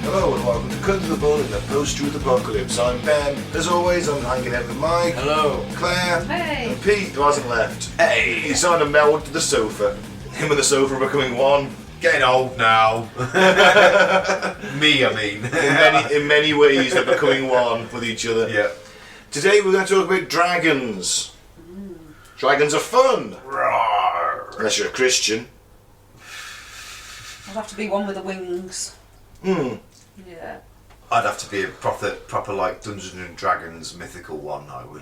Hello and welcome to Cut to the Bone in the Post-Truth Apocalypse. I'm Ben. As always, I'm hanging out with Mike. Hello. Claire. Hey. And Pete, who hasn't left. Hey. He's starting to meld to the sofa. Him and the sofa are becoming one. Getting old now. Me, I mean. In many ways, they're becoming one with each other. Yeah. Today we're going to talk about dragons. Dragons are fun. Roar. Unless you're a Christian. I'd have to be one with the wings. Yeah. I'd have to be a proper like Dungeons and Dragons mythical one, I would.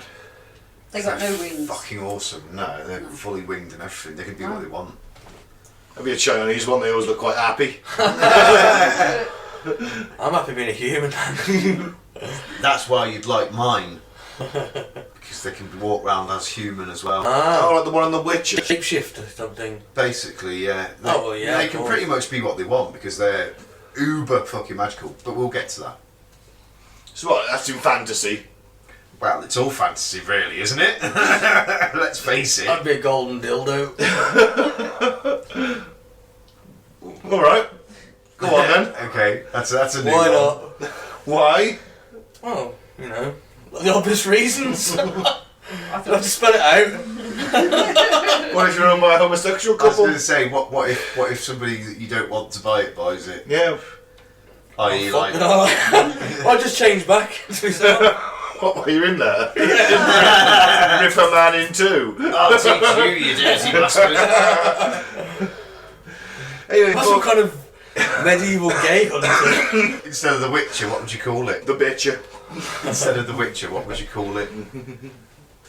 They got They're no wings. Fucking awesome. No, they're fully winged and everything. They can do what they want. I'll be a Chinese one, they always look quite happy. I'm happy being a human. That's why you'd like mine. Because they can walk around as human as well. Oh, like the one on The Witcher. Shapeshifter something. Basically, yeah. Oh, well, yeah, They of can course. pretty much be what they want because they're uber fucking magical. But we'll get to that. So what, that's in fantasy. Well, it's all fantasy, really, isn't it? Let's face it. I'd be a golden dildo. Alright. Go on then. Okay, that's a new Why one. not? Why? Oh, you know, the obvious reasons. I I'll have to spell it out. What if you're owned by a homosexual I was couple? going to say, what if somebody that you don't want to buy it buys it? Yeah. I.e. like... I'll just change back. To be fair. What, while you're in there? Rip a man in two. I'll teach you, you dirty bastard. Anyway, That's some kind of medieval gay hunter. Instead of The Witcher, what would you call it? The Bitcher. Instead of The Witcher, what would you call it?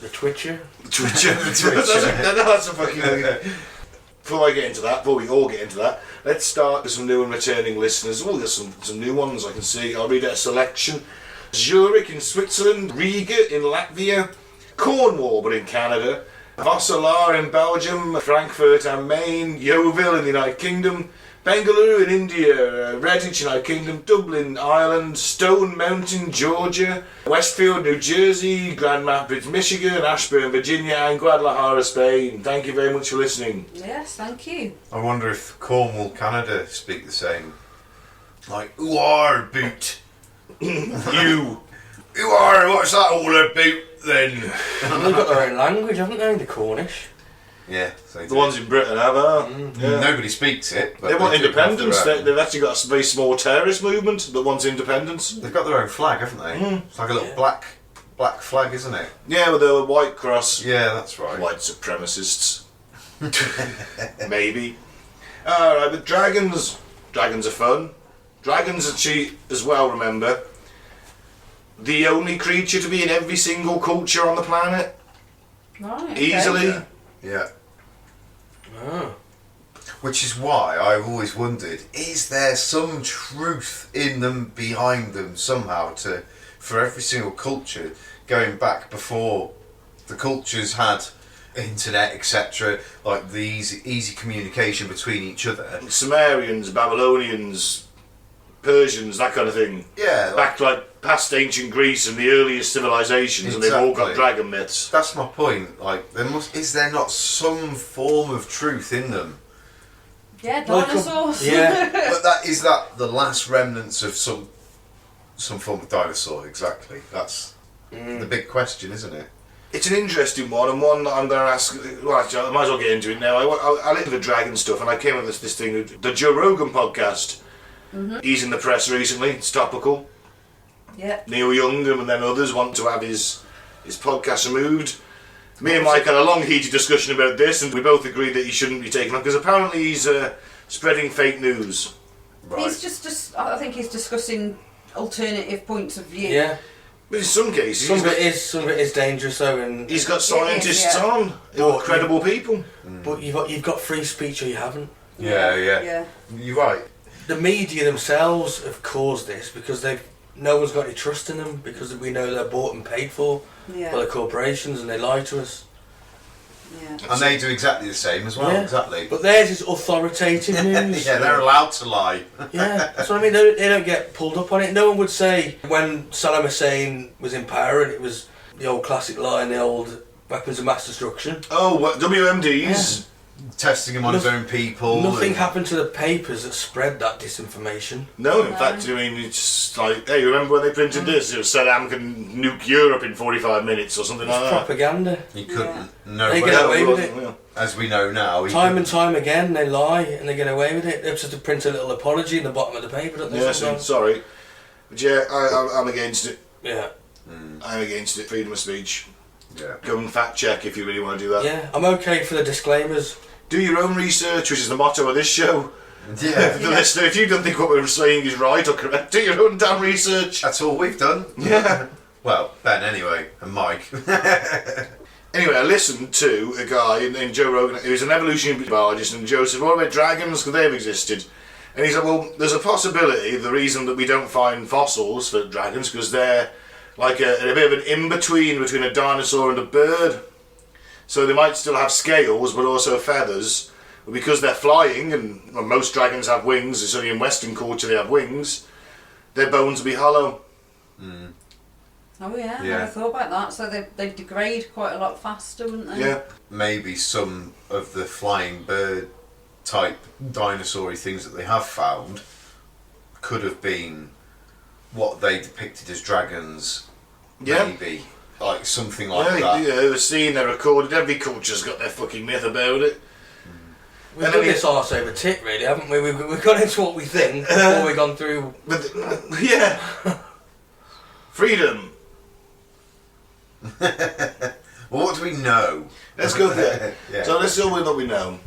The Twitcher. Twitcher. The Twitcher. That's a fucking thing. Before we all get into that, let's start with some new and returning listeners. Oh, there's some new ones I can see. I'll read out a selection. Zurich in Switzerland, Riga in Latvia, Cornwall but in Canada, Vassalaar in Belgium, Frankfurt am Main, Yeovil in the United Kingdom, Bengaluru in India, Redditch, United Kingdom, Dublin, Ireland, Stone Mountain, Georgia, Westfield, New Jersey, Grand Rapids, Michigan, Ashburn, Virginia, and Guadalajara, Spain. Thank you very much for listening. Yes, thank you. I wonder if Cornwall, Canada speak the same. Like, who are boot? You. Who are? What's that all about then? They've got their own language, haven't they? The Cornish. Yeah, so The ones in Britain have, yeah. Nobody speaks it. But They want do have independence. their own. They've actually got a very small terrorist movement that wants independence. They've got their own flag, haven't they? It's like a little black flag, isn't it? Yeah, with a white cross. Yeah, that's right. White supremacists. Maybe. Alright, but dragons are fun. Dragons are cheap as well, remember. The only creature to be in every single culture on the planet. Right. Okay. Easily. Yeah. Oh. Which is why I've always wondered, is there some truth in them, behind them somehow, for every single culture, going back before the cultures had internet, etc., like the easy communication between each other? Sumerians, Babylonians, Persians, that kind of thing. Yeah. Back to like past ancient Greece and the earliest civilizations, and they've all got Exactly. dragon myths. That's my point. Like, is there not some form of truth in them? Yeah, Well, dinosaurs. yeah. But is that the last remnants of some form of dinosaur? Exactly. That's the big question, isn't it? It's an interesting one, and one that I'm going to ask. Well, actually, I might as well get into it now. I looked at the dragon stuff, and I came up with this thing, the Joe Rogan podcast. He's in the press recently. It's topical. Yeah. Neil Young and then others want to have his podcast removed. Me and Mike had a long heated discussion about this, and we both agreed that he shouldn't be taken on because apparently he's spreading fake news. Right. He's just. I think he's discussing alternative points of view. Yeah. But in some cases, Some of it is dangerous though, and he's got scientists yeah. on, who are credible people. but you've got free speech or you haven't. Yeah. Yeah. You're right. The media themselves have caused this because no one's got any trust in them because we know they're bought and paid for Yeah. by the corporations and they lie to us. Yeah. And they do exactly the same as well, Yeah. exactly. But theirs is authoritative news. Yeah, they're allowed to lie. Yeah, that's what I mean. They don't get pulled up on it. No one would say when Saddam Hussein was in power and it was the old classic line, the old weapons of mass destruction. Oh, what, WMDs? Testing him on his own people. Nothing happened to the papers that spread that disinformation. No, in fact, I mean, it's like, hey, remember when they printed this? It was Saddam can nuke Europe in 45 minutes or something like It's that. propaganda. He couldn't. Yeah. No They way. get away with it. Yeah. As we know now. he Time and couldn't. time again, they lie and they get away with it. They have to print a little apology in the bottom of the paper, don't they? Yes, I'm sometimes? sorry. But yeah, I'm against it. Yeah. I'm against it. Freedom of speech. Yeah. Go and fact check if you really want to do that. Yeah, I'm okay for the disclaimers. Do your own research, which is the motto of this show. Yeah. The listener, if you don't think what we're saying is right or correct, do your own damn research. That's all we've done. Yeah. Well, Ben anyway, and Mike. Anyway, I listened to a guy named Joe Rogan, who's an evolutionary biologist, and Joe said, what about dragons? Because they've existed. And he said, well, there's a possibility, the reason that we don't find fossils for dragons, because they're like a bit of an in-between between a dinosaur and a bird. So they might still have scales, but also feathers. But because they're flying, and well, most dragons have wings, it's only in Western culture they have wings, their bones will be hollow. Oh yeah, I Yeah. never thought about that. So they degrade quite a lot faster, wouldn't they? Yeah. Maybe some of the flying bird type dinosaur-y things that they have found could have been what they depicted as dragons. Yeah. Maybe. Like something like that. Yeah, they were seen, they're recorded, every culture's got their fucking myth about it. We've And done then this arse over tit, really, haven't we? We've gone into what we think before we've gone through. But yeah, freedom. Well, what do we know? Let's go there. Yeah. So let's go with what we know.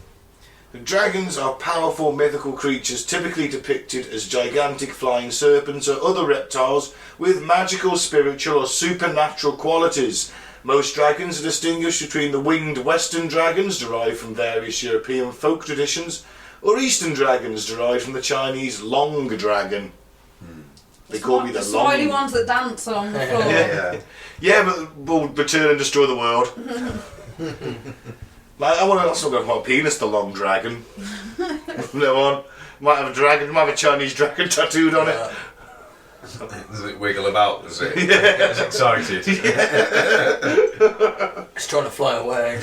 The dragons are powerful mythical creatures typically depicted as gigantic flying serpents or other reptiles with magical, spiritual or supernatural qualities. Most dragons are distinguished between the winged western dragons derived from various European folk traditions or eastern dragons derived from the Chinese long dragon. They call me the smiley long... ones that dance along the floor. Yeah. Yeah, but we'll return and destroy the world. Like, I want to also go for my penis, the long dragon. No one might have a dragon, might have a Chinese dragon tattooed on it. Does it wiggle about, does it? Yeah. Gets excited. It's trying to fly away.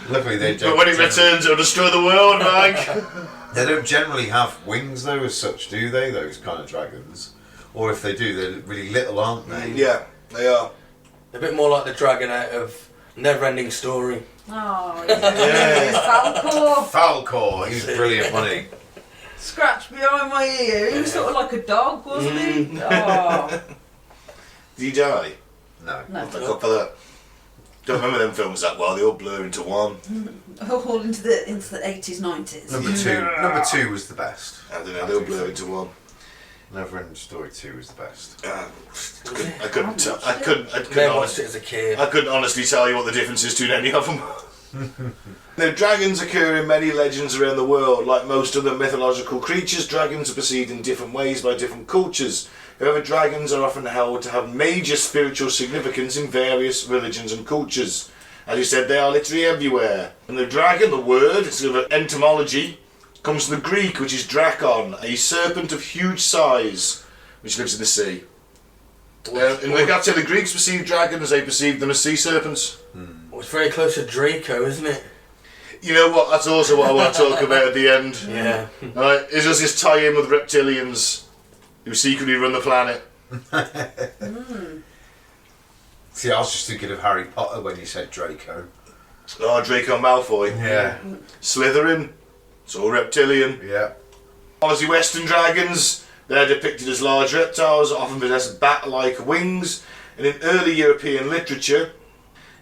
Luckily they don't. But when it returns, it'll destroy the world, Mike. They don't generally have wings though, as such, do they? Those kind of dragons, or if they do, they're really little, aren't they? Yeah, they are. A bit more like the dragon out of Never-Ending Story. Oh, yeah. Falcor. Falcor, he's brilliant, wasn't he? Scratched behind my ear. He was sort of like a dog, wasn't he? Oh. Did he die? No. No. Thank God for that. Don't remember them films that well. They all blur into one. All into the 80s, 90s. Number two was the best. I don't know. They all blur into one. Never-Ending Story 2 was the best. I couldn't. I couldn't Never watched it as a kid. I couldn't honestly tell you what the difference is between any of them. Now, dragons occur in many legends around the world. Like most other mythological creatures, dragons are perceived in different ways by different cultures. However, dragons are often held to have major spiritual significance in various religions and cultures. As you said, they are literally everywhere. And the dragon, the word, it's sort of an etymology, comes from the Greek, which is drakon, a serpent of huge size, which lives in the sea. In regard to the Greeks perceived dragons, they perceived them as sea serpents. Well, it's very close to Draco, isn't it? You know what? That's also what I want to talk about at the end. Yeah. Right? It's just this tie-in with reptilians who secretly run the planet. See, I was just thinking of Harry Potter when you said Draco. Oh, Draco Malfoy. Yeah. Slytherin. It's all reptilian. Yeah. Obviously, Western dragons, they're depicted as large reptiles, often possess bat-like wings. And in early European literature,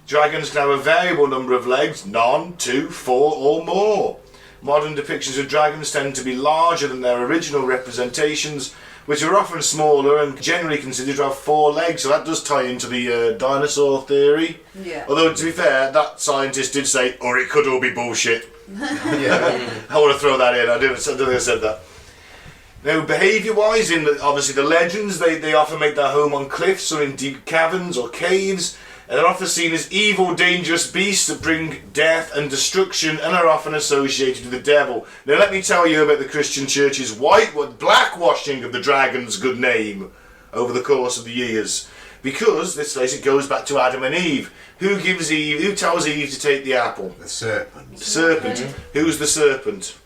dragons can have a variable number of legs, none, 2, 4 or more. Modern depictions of dragons tend to be larger than their original representations, which are often smaller and generally considered to have 4 legs, so that does tie into the dinosaur theory. Yeah. Although, to be fair, that scientist did say, or it could all be bullshit. Yeah. I want to throw that in, I don't think I said that. Now, behaviour-wise, obviously the legends, they often make their home on cliffs or in deep caverns or caves, And they're often seen as evil, dangerous beasts that bring death and destruction and are often associated with the devil. Now let me tell you about the Christian Church's blackwashing of the dragon's good name over the course of the years. Because, let's face it, goes back to Adam and Eve. Who tells Eve to take the apple? The serpent. The serpent. Who's the serpent?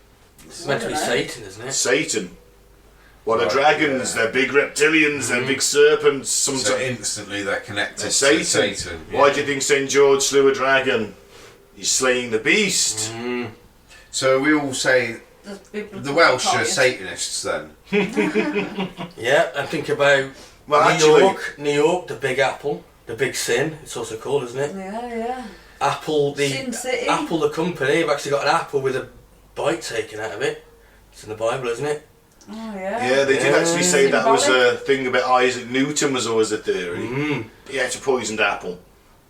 It's meant to be Satan, isn't it? Satan. What are Right, dragons? yeah. They're big reptilians, they're big serpents. So instantly they're connected They're to Satan. Satan. Why do you think St. George slew a dragon? He's slaying the beast. So we all say There's biblical the Welsh are targets. Satanists then. Yeah, and think about New York, the Big Apple, the Big Sin. It's also called, isn't it? Yeah. Apple, Sin City. Apple, the company. Have actually got an apple with a bite taken out of it. It's in the Bible, isn't it? Oh yeah. Yeah, they did actually say that was a Symbolic. thing about Isaac Newton was always a theory. He ate a poisoned apple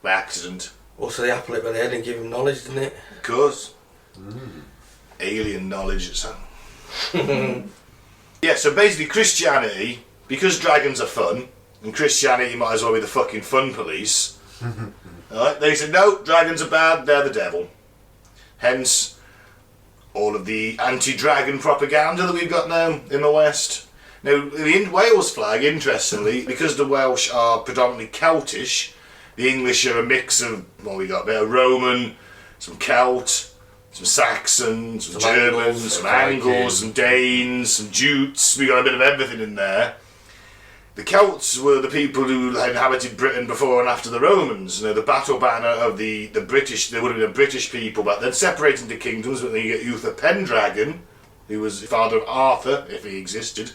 by accident. Also, the apple hit by the head and give him knowledge, didn't it? Of course. Alien knowledge. Yeah, so basically Christianity, because dragons are fun, and Christianity might as well be the fucking fun police. Alright, they said, no, dragons are bad, they're the devil. Hence, all of the anti-dragon propaganda that we've got now in the West. Now, the Wales flag, interestingly, because the Welsh are predominantly Celtish, the English are a mix of, well, we got a bit of Roman, some Celt, some Saxon, some Germans, Angles, some Viking. Angles, some Danes, some Jutes, we got a bit of everything in there. The Celts were the people who inhabited Britain before and after the Romans. You know, the battle banner of the British, they would have been a British people back then, separated into kingdoms, but then you get Uther Pendragon, who was the father of Arthur, if he existed.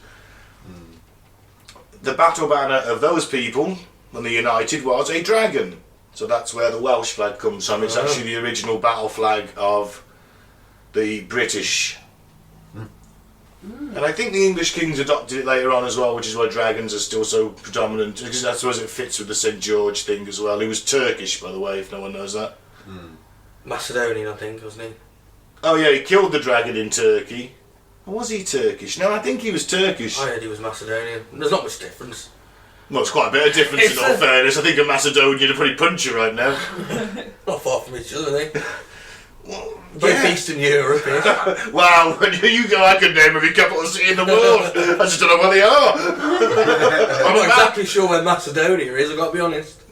The battle banner of those people, when they united, was a dragon. So that's where the Welsh flag comes from. It's actually the original battle flag of the British. And I think the English kings adopted it later on as well, which is why dragons are still so predominant, because I suppose it fits with the St. George thing as well. He was Turkish, by the way, if no one knows that. Macedonian, I think, wasn't he? Oh yeah, he killed the dragon in Turkey. Or was he Turkish? No, I think he was Turkish. I heard he was Macedonian. There's not much difference. Well, it's quite a bit of difference in all fairness. I think a Macedonian would probably punch you right now. Not far from each other, are they? Well, Both yeah. Eastern Europe, yeah. Wow, when you go, I could name every capital city in the world. I just don't know where they are. I'm not exactly sure where Macedonia is, I've got to be honest.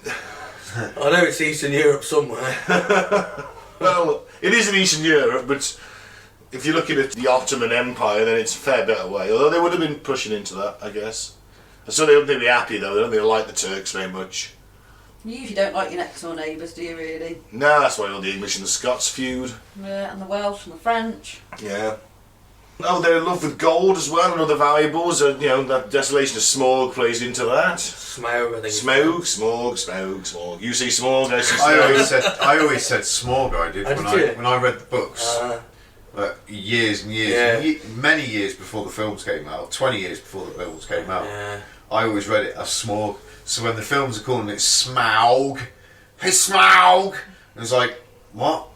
I know it's Eastern Europe somewhere. Well, it is in Eastern Europe, but if you're looking at the Ottoman Empire, then it's a fair bit away. Although they would have been pushing into that, I guess. So they don't think they're happy though. They don't think they like the Turks very much. You usually don't like your next door neighbours, do you really? No, that's why all the English and the Scots feud. Yeah, and the Welsh and the French. Yeah. Oh, they're in love with gold as well and other valuables. You know, that Desolation of Smog plays into that. Smaug, I think. Smog. You see Smog, I see Smog. I always said smog. I did Oh, when did you? when I read the books. Years and years, Yeah. many years before the films came out. 20 years before the films came out. Yeah. I always read it as smog. So when the films are calling it Smaug, hey Smaug, it was like, what?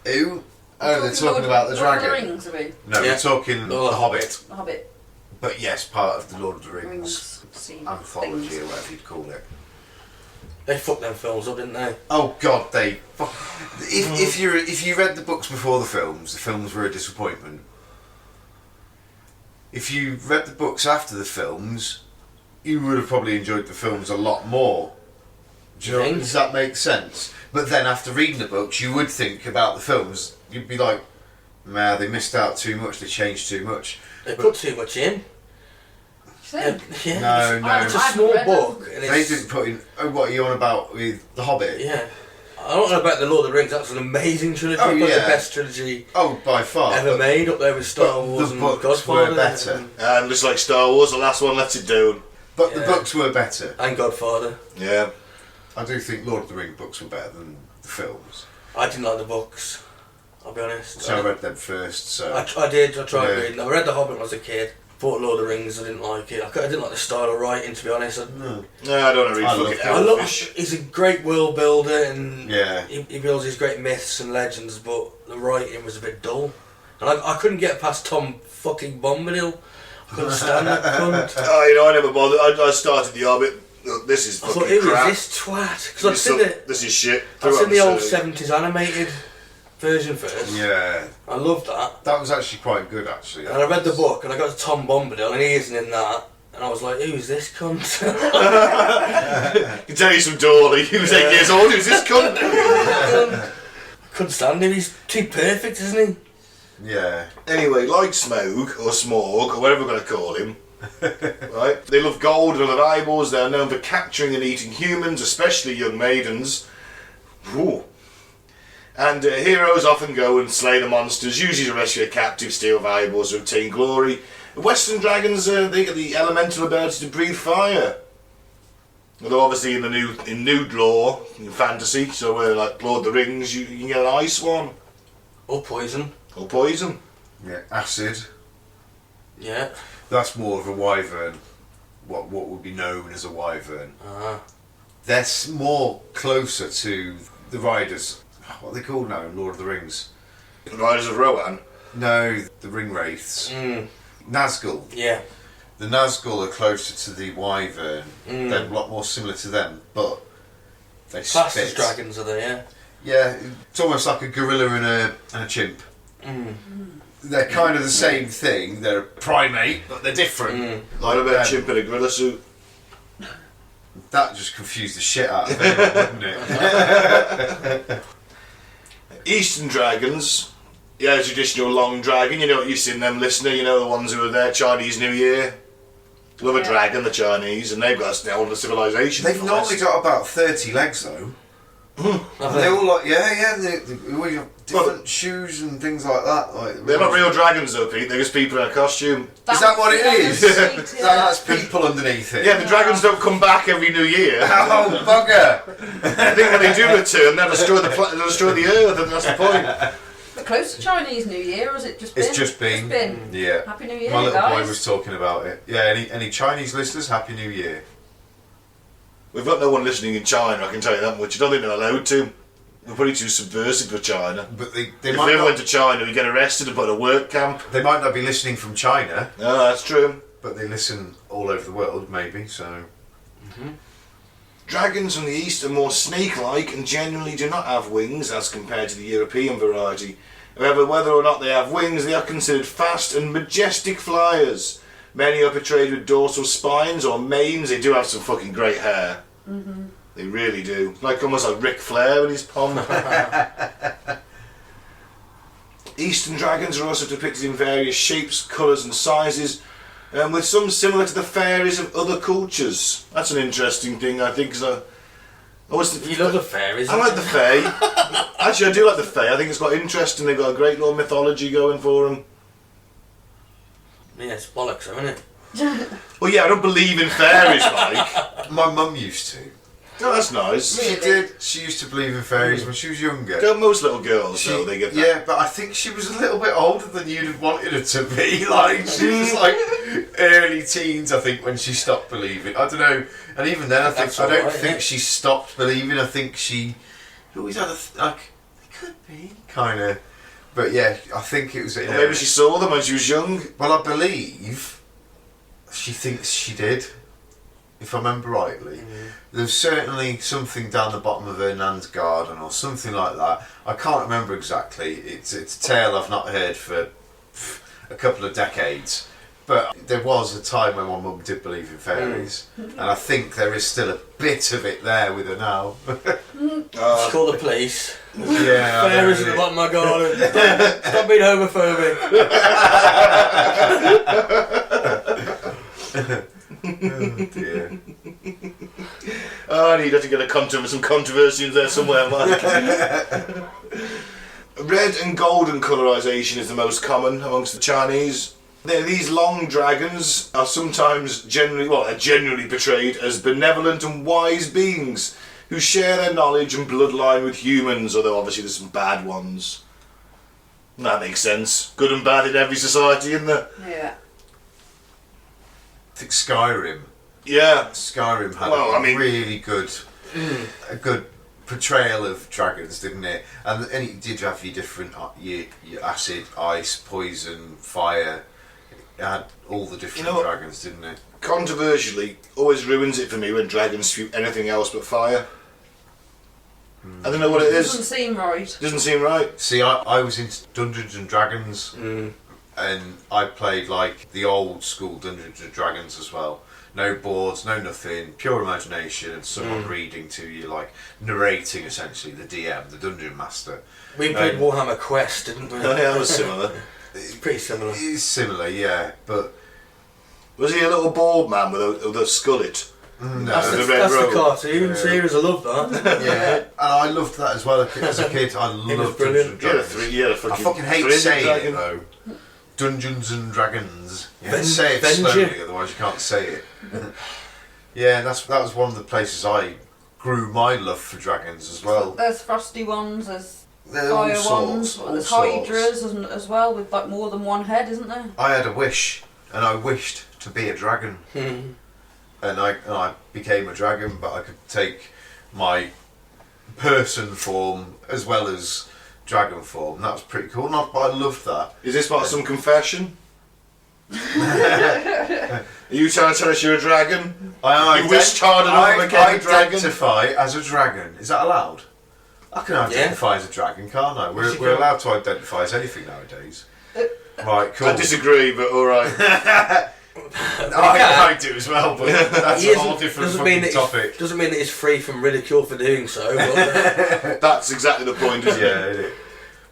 Who? Oh, they're talking about the Lord of dragon. the Rings, are we? No, Yeah. we're talking Lord The of the Hobbit. The Hobbit. But yes, part of the Lord of the Rings Rings. Scene anthology things. or whatever you'd call it. They fucked them films up, didn't they? Oh God, they. If you read the books before the films were a disappointment. If you read the books after the films, you would have probably enjoyed the films a lot more. Do you know? Does that make sense? But then after reading the books, you would think about the films. You'd be like, "Man, they missed out too much. They changed too much." They But put too much in. See? No, It's a I haven't small read book. them. And they it's, didn't put in. Oh, what are you on about with The Hobbit? Yeah. I don't know about the Lord of the Rings. That's an amazing trilogy. Oh, Probably yeah. the best trilogy Oh, by far. ever made. Up there with Star but Wars the and books Godfather. were better. And just like Star Wars, the last one lets it down. But the Yeah. books were better. And Godfather. Yeah. I do think Lord of the Rings books were better than the films. I didn't like the books. I'll be honest. So I read them first. So I did. I tried Yeah. reading them. I read The Hobbit when I was a kid. Bought Lord of the Rings. I didn't like it. I didn't like the style of writing, to be honest. no. No, I don't want to I read love fucking that. I love. Elfish. He's a great world builder, and Yeah. he builds these great myths and legends. But the writing was a bit dull, and I couldn't get past Tom fucking Bombadil. I couldn't stand that cunt. Oh, you know, I never bothered. I started The Hobbit. Look, this is I fucking thought, who crap. is this twat? Because I've seen This is shit. I've seen the old Absolutely. 70s animated version first. Yeah, I loved that. that was actually quite good, actually. And I read the book and I got to Tom Bombadil and he isn't in that. And I was like, who's this cunt? I can tell you some Dawley. He was 8 years old. Who's this cunt? I couldn't stand him. He's too perfect, isn't he? Yeah. Anyway, like Smoke or Smorg or whatever we're going to call him, right? They love gold and other eyeballs. They are known for capturing and eating humans, especially young maidens. Ooh. And heroes often go and slay the monsters, usually to rescue a captive, steal valuables, or obtain glory. Western dragons, they get the elemental ability to breathe fire. Although obviously in new lore, in fantasy, so like Lord of the Rings, you can get an ice one. Or poison. Or poison. Yeah, acid. Yeah. That's more of a wyvern. What would be known as a wyvern. They're more closer to the riders. What are they called now in Lord of the Rings? Riders of Rohan. No, the ring wraiths. Nazgul. Yeah. The Nazgul are closer to the wyvern. They're a lot more similar to them, but they Classed as spit. dragons are they, yeah? Yeah, it's almost like a gorilla and a chimp. They're kind of the same thing. They're a primate, but they're different. Like a bit of chimp in a gorilla suit. That just confused the shit out of everyone, wouldn't it? Eastern dragons. Yeah, traditional long dragon. You know what you've seen them, listener. You know the ones who are there Chinese New Year. Love a dragon, the Chinese, and they've got a whole civilization. They've normally got about 30 legs though. They're all like, they all have different shoes and things like that. Like, They're not real dragons though, Pete. They're just people in a costume. Is that what it is? Sweet, yeah. That's people underneath it. Yeah, the dragons don't come back every New Year. Oh, bugger! I think when they do return, they'll destroy they'll destroy the earth, and that's the point. But close to Chinese New Year, or has it just been? It's just been. Yeah. Happy New Year, My little guys. boy was talking about it. Yeah, any Chinese listeners, Happy New Year. We've got no one listening in China, I can tell you that much. I don't think they're allowed to. We're probably too subversive for China. But they If might we ever not, went to China, we'd get arrested and put in a work camp. they might not be listening from China, No, that's true. but they listen all over the world, maybe. So Dragons from the east are more snake-like and generally do not have wings as compared to the European variety. However, whether or not they have wings, they are considered fast and majestic flyers. Many are portrayed with dorsal spines or manes. They do have some fucking great hair. They really do. Like almost like Ric Flair in his pomp. Eastern dragons are also depicted in various shapes, colours and sizes, with some similar to the fairies of other cultures. That's an interesting thing, I think, because You love the fairies. I like the Fae. Actually, I do like the Fae. I think it's quite interesting. They've got a great little mythology going for them. Yeah, it's bollocks, though, isn't it? Well, yeah, I don't believe in fairies, Mike. my mum used to. No, that's nice. She did. She used to believe in fairies when she was younger. Don't most little girls, though, they get that. Yeah, but I think she was a little bit older than you'd have wanted her to be. Like, she was like early teens, I think, when she stopped believing. I don't know. And even then, I That's don't alright, think yeah. she stopped believing. I think she always had like, it could be, kind of. But yeah, I think it was. Or maybe she saw them when she was young. Well, I believe she thinks she did, if I remember rightly. There's certainly something down the bottom of her nan's garden or something like that. I can't remember exactly. It's a tale I've not heard for a couple of decades. But there was a time when my mum did believe in fairies, and I think there is still a bit of it there with her now. Just call the police. Yeah, Fairies at the bottom of my garden. Stop being homophobic. Oh dear. Oh, I need to get some controversy in there somewhere, Mike. Red and golden colorisation is the most common amongst the Chinese. These long dragons are sometimes generally portrayed as benevolent and wise beings who share their knowledge and bloodline with humans, although obviously there's some bad ones. That makes sense. Good and bad in every society, isn't there? Yeah. I think Skyrim had a really good a good portrayal of dragons, didn't it? And it did have your different your acid, ice, poison, fire, It had all the different You know what? dragons, didn't it? Controversially, always ruins it for me when dragons spew anything else but fire. I don't know what it is. Doesn't seem right. Doesn't seem right. See, I was into Dungeons and Dragons, and I played like the old school Dungeons and Dragons as well. No boards, no nothing, pure imagination, and someone reading to you, like narrating essentially, the DM, the Dungeon Master. We played Warhammer Quest, didn't we? Oh, yeah, that was similar. It's pretty similar. It's similar, yeah, but Was he a little bald man with a skullet? no. That's, the the, red that's the robe. cartoon series. I love that. Yeah, and I loved that as well as a kid. I was loved brilliant. Dungeons and You had a Dragons. I fucking fucking hate three-headed saying dragon. it though. Dungeons and Dragons. You have to Ven- say it Venger. slowly, otherwise you can't say it. Yeah, and that was one of the places I grew my love for dragons as well. There's frosty ones, there's They're all fire sorts, ones, all there's sorts. hydras as well with like more than one head, isn't there? I had a wish, and I wished to be a dragon, and I became a dragon, but I could take my person form as well as dragon form. And that was pretty cool, and I loved that. Is this part of some confession? Are you trying to tell us you're a dragon? I You wished hard enough I and became a dragon? identify as a dragon. Is that allowed? I can identify as a dragon, can't I? Yes, you We're can. allowed to identify as anything nowadays. Right, cool. I disagree, but alright. I do as well, but that's He a whole isn't- different doesn't mean fucking that topic. Doesn't mean that he's free from ridicule for doing so. But, That's exactly the point, isn't Yeah, it? it is.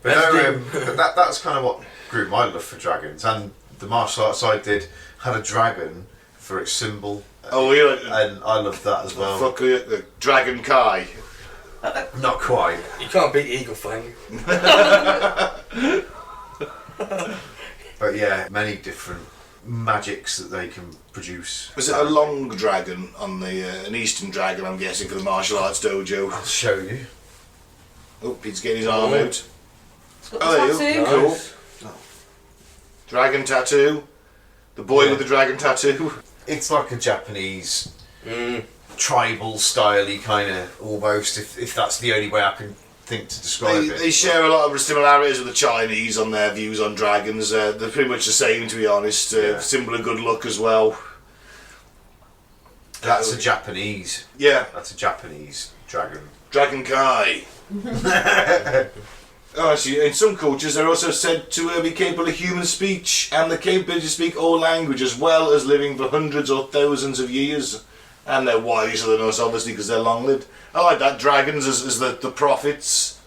But Let's no, do- but that's kind of what grew my love for dragons, and the martial arts I did had a dragon for its symbol, Oh, you're like and I loved that as well. fuck the Dragon Kai. Not quite. you can't beat Eagle Fang. But yeah, many different magics that they can produce. Was it a long dragon on the an Eastern dragon? I'm guessing for the martial arts dojo. I'll show you. Oh, Pete's getting his arm out. It's got the Oh, there you tattoo. go. Nice. Dragon tattoo. The boy with the dragon tattoo. It's like a Japanese tribal style-y kind of almost, if that's the only way I can think to describe it. They share a lot of similarities with the Chinese on their views on dragons. They're pretty much the same, to be honest. Yeah. Symbol of good luck as well. That's a Japanese. Yeah, That's a Japanese dragon. Dragon Kai. Oh, actually, in some cultures, they're also said to be capable of human speech and the capability to speak all languages, as well as living for hundreds or thousands of years. And they're wiser than us, obviously, because they're long-lived. I like that. Dragons as the prophets.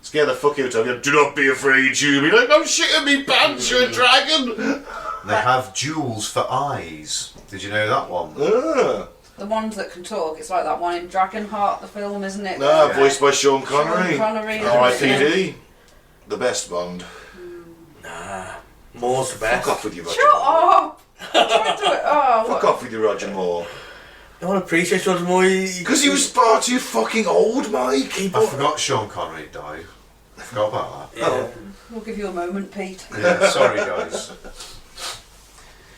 Scare the fuck out of you. Do not be afraid, you. Be like, I'm shitting me pants, you're a dragon. They have jewels for eyes. Did you know that one? Ah, The ones that can talk. It's like that one in Dragonheart, the film, isn't it? ah, voiced by Sean Connery. Sean Connery. R.I.P.D. The best Bond. Nah, more's the best. Fuck off with you, Roger Shut Moore. up! Don't do it. Oh, Fuck off with you, Roger Moore. I don't appreciate Roger Moore. Because he was far too fucking old, Mike. I forgot Sean Connery died. I forgot about that. Yeah. We'll give you a moment, Pete. Yeah, sorry guys.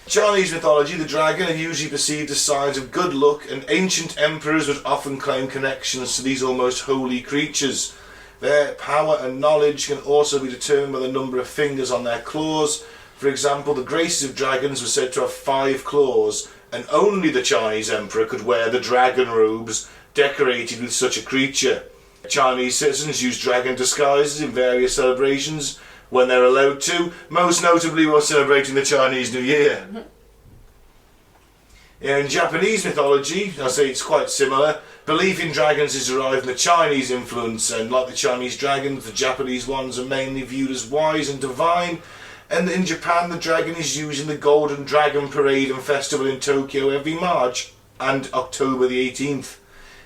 Chinese mythology, the dragon are usually perceived as signs of good luck, and ancient emperors would often claim connections to these almost holy creatures. Their power and knowledge can also be determined by the number of fingers on their claws. For example, the graces of dragons were said to have 5 claws, and only the Chinese emperor could wear the dragon robes decorated with such a creature. Chinese citizens use dragon disguises in various celebrations when they're allowed to, most notably while celebrating the Chinese New Year. In Japanese mythology, I say it's quite similar. Belief in dragons is derived from the Chinese influence, and like the Chinese dragons, the Japanese ones are mainly viewed as wise and divine. And in Japan, the dragon is used in the Golden Dragon Parade and Festival in Tokyo every March and October the 18th.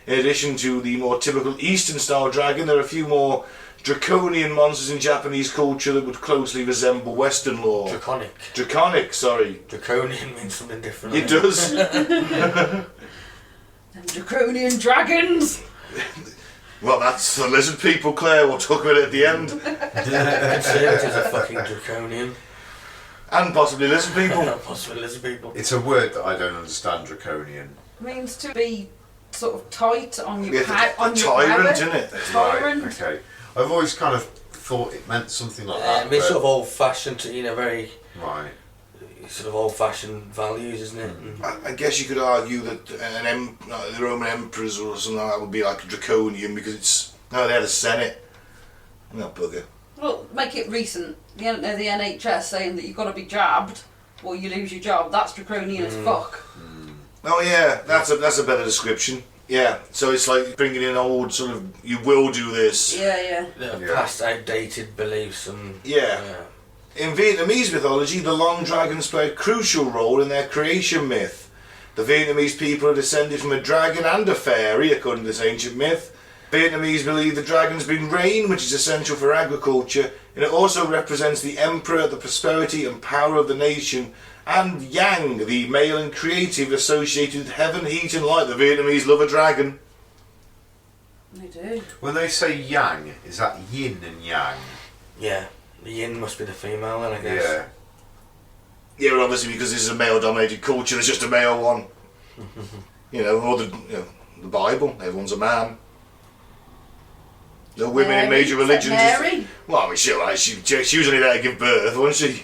In addition to the more typical Eastern style dragon, there are a few more draconian monsters in Japanese culture that would closely resemble Western lore. Draconic. Draconic, sorry. Draconian means something different. It does. Them draconian dragons! Well, that's the lizard people, Claire. We'll talk about it at the end. Conservatives are fucking draconian. And possibly lizard people. Possibly lizard people. It's a word that I don't understand, draconian. Means to be sort of tight on your Yeah, on the your tyrant, power. isn't it? Tyrant. Right, okay. I've always kind of thought it meant something like that. It's but- sort of old fashioned, very Right. sort of old-fashioned values, isn't it? And I guess you could argue that the Roman emperors or something like that would be like draconian because they had a Senate. No bugger. Well, make it recent. The NHS saying that you've got to be jabbed or you lose your job. That's draconian as fuck. Oh yeah, that's a better description. Yeah, so it's like bringing in old sort of, you will do this. Yeah. past outdated beliefs and... Yeah. In Vietnamese mythology, the long dragons play a crucial role in their creation myth. The Vietnamese people are descended from a dragon and a fairy, according to this ancient myth. Vietnamese believe the dragons bring rain, which is essential for agriculture, and it also represents the emperor, the prosperity and power of the nation, and Yang, the male and creative associated with heaven, heat and light. The Vietnamese love a dragon. They do. When they say yang, is that yin and yang? Yeah. The yin must be the female then, I guess. Yeah. Yeah, well, obviously because this is a male-dominated culture, there's just a male one. Or the Bible, everyone's a man. The women in major religions. Mary? Well, I mean, she was only there to give birth, wasn't she?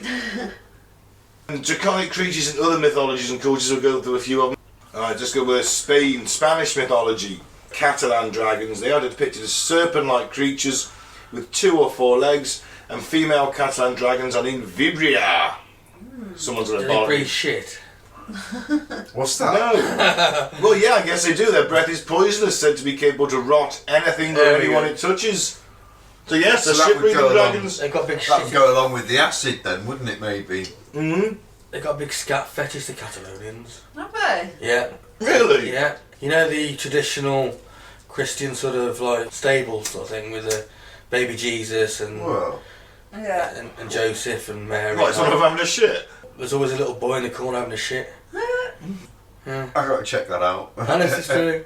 And draconic creatures in other mythologies and cultures, we'll go through a few of them. Alright, just go with Spain, Spanish mythology. Catalan dragons, they are depicted as serpent-like creatures with 2 or 4 legs, and female Catalan dragons are in vibria. Someone's gonna Do they borrow. breathe shit? What's that? No. Well, yeah, I guess they do. Their breath is poisonous, said to be capable to rot anything or anyone it touches. So yes, So the that would ship-breathing go along. dragons. They've got big That would shit. go along with the acid then, wouldn't it, maybe? Mm-hmm. They've got a big scat fetish, the Catalonians. Have they? Yeah. Really? Yeah. You know the traditional Christian sort of like stable sort of thing with the baby Jesus and Well, Yeah. and Joseph and Mary. Right, so I'm having a shit. There's always a little boy in the corner having a shit. Yeah. I gotta check that out. And this is true.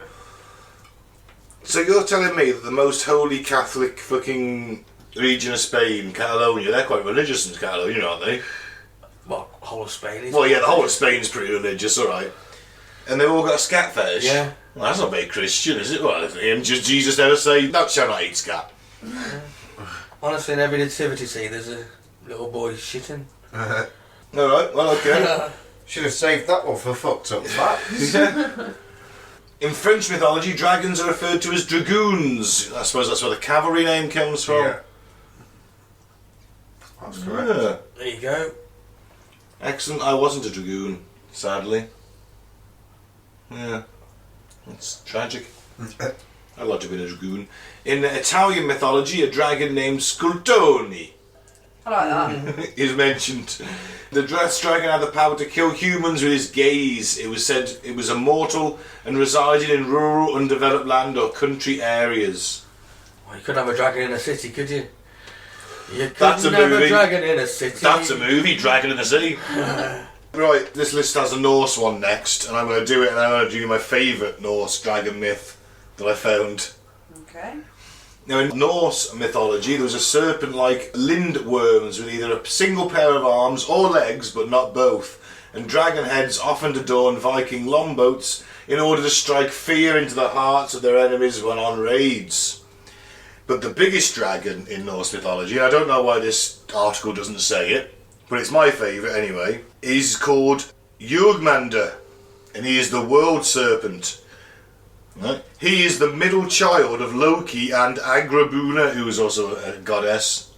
So you're telling me that the most holy Catholic fucking region of Spain, Catalonia, they're quite religious in Catalonia, aren't they? Well, whole of Spain is. Well, yeah, the whole of Spain's pretty religious, alright. And they've all got a scat fetish? Yeah. Well, that's not very Christian, is it? Well, did Jesus ever say, "Thou shalt not eat scat"? Honestly, in every nativity scene, there's a little boy shitting. Alright, well, okay. Should have saved that one for fucked up facts. In French mythology, dragons are referred to as dragoons. I suppose that's where the cavalry name comes from. Yeah. That's correct. Yeah. There you go. Excellent. I wasn't a dragoon, sadly. Yeah. It's tragic. I'd like to have been a dragoon. In Italian mythology, a dragon named Scultoni I like that. is mentioned. The dragon had the power to kill humans with his gaze. It was said it was immortal and resided in rural, undeveloped land or country areas. Well, you couldn't have a dragon in a city, could you? You That's a couldn't have movie. a dragon in a city. That's a movie, Dragon in the Sea. Right, this list has a Norse one next, and I'm going to do it, and I'm going to do my favourite Norse dragon myth that I found. Okay. Now, in Norse mythology, there was a serpent-like lindworms with either a single pair of arms or legs, but not both, and dragon heads often adorned Viking longboats in order to strike fear into the hearts of their enemies when on raids. But the biggest dragon in Norse mythology, and I don't know why this article doesn't say it, but it's my favourite anyway, is called Jörmungandr, and he is the world serpent. Right? He is the middle child of Loki and Agrabuna, who is also a goddess.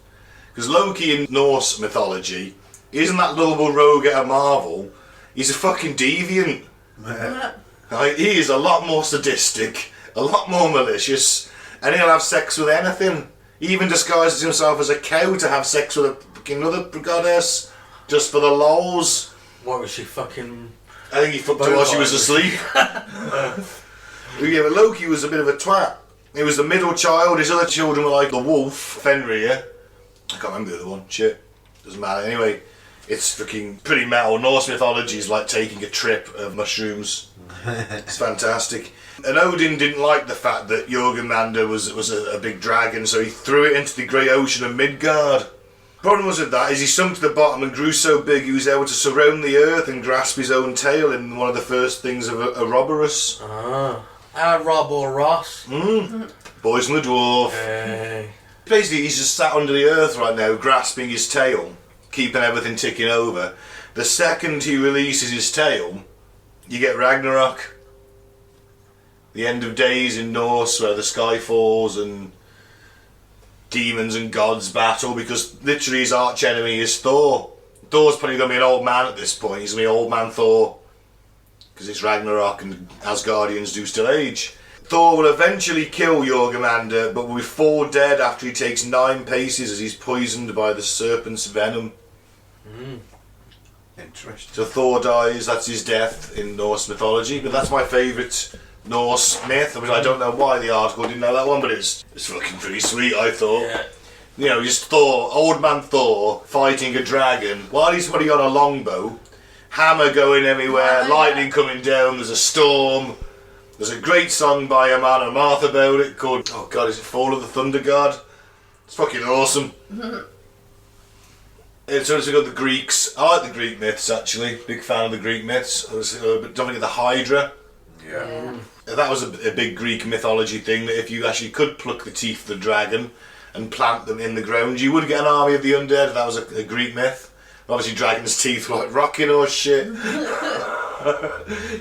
Because Loki in Norse mythology isn't that lovable rogue at a Marvel, he's a fucking deviant. Right? He is a lot more sadistic, a lot more malicious, and he'll have sex with anything. He even disguises himself as a cow to have sex with a fucking other goddess, just for the lols. What was she fucking... I think he fucked her while she was asleep. Yeah, but Loki was a bit of a twat. He was the middle child. His other children were like the wolf, Fenrir. I can't remember the other one. Shit. Doesn't matter. Anyway, it's fucking pretty metal. Norse mythology is like taking a trip of mushrooms. It's fantastic. And Odin didn't like the fact that Jörmungandr was a big dragon, so he threw it into the great ocean of Midgard. Problem was with that is he sunk to the bottom and grew so big he was able to surround the earth and grasp his own tail in one of the first things of Ouroboros. Rob or Ross. Boys and the Dwarf. Hey. Basically, he's just sat under the earth right now, grasping his tail, keeping everything ticking over. The second he releases his tail, you get Ragnarok. The end of days in Norse, where the sky falls and demons and gods battle, because literally his arch enemy is Thor. Thor's probably going to be an old man at this point. He's going to be old man Thor, because it's Ragnarok and Asgardians do still age. Thor will eventually kill Jormungandr, but will fall dead after he takes 9 paces as he's poisoned by the serpent's venom. Interesting. So Thor dies, that's his death in Norse mythology, but that's my favourite Norse myth. I mean, I don't know why the article didn't know that one, but it's fucking pretty sweet, I thought. Yeah. You know, just Thor, old man Thor, fighting a dragon, while he's putting on a longbow, hammer going everywhere, lightning coming down, there's a storm. There's a great song by a man and Martha about it called, oh god, is it Fall of the Thunder God? It's fucking awesome. It's also got the Greeks. I like the Greek myths, actually. Big fan of the Greek myths. But don't forget the Hydra. Yeah. That was a big Greek mythology thing, that if you actually could pluck the teeth of the dragon and plant them in the ground, you would get an army of the undead. That was a Greek myth. Obviously, dragon's teeth were like rocking or shit.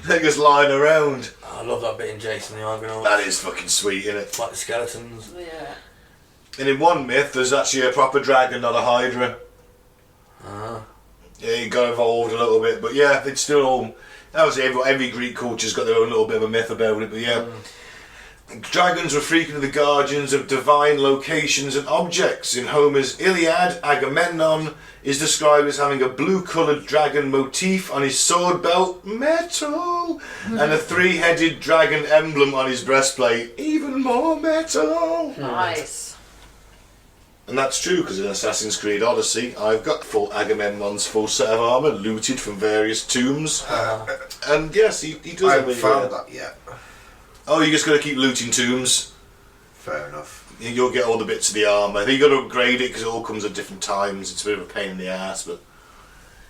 They just lying around. I love that bit in Jason the Argonaut. That is fucking sweet, isn't it? Like the skeletons. Yeah. And in one myth, there's actually a proper dragon, not a hydra. Yeah, it got evolved a little bit, but yeah, it's still all. Obviously, every Greek culture's got their own little bit of a myth about it, but yeah. Dragons were frequently the guardians of divine locations and objects. In Homer's Iliad, Agamemnon is described as having a blue-coloured dragon motif on his sword belt, metal, and a 3-headed dragon emblem on his breastplate, even more metal. Nice. And that's true, because in Assassin's Creed Odyssey, I've got Agamemnon's full set of armour, looted from various tombs. And yes, he does. I haven't found that yet. Oh, you just got to keep looting tombs. Fair enough. You'll get all the bits of the armour. I think you got to upgrade it because it all comes at different times. It's a bit of a pain in the ass, but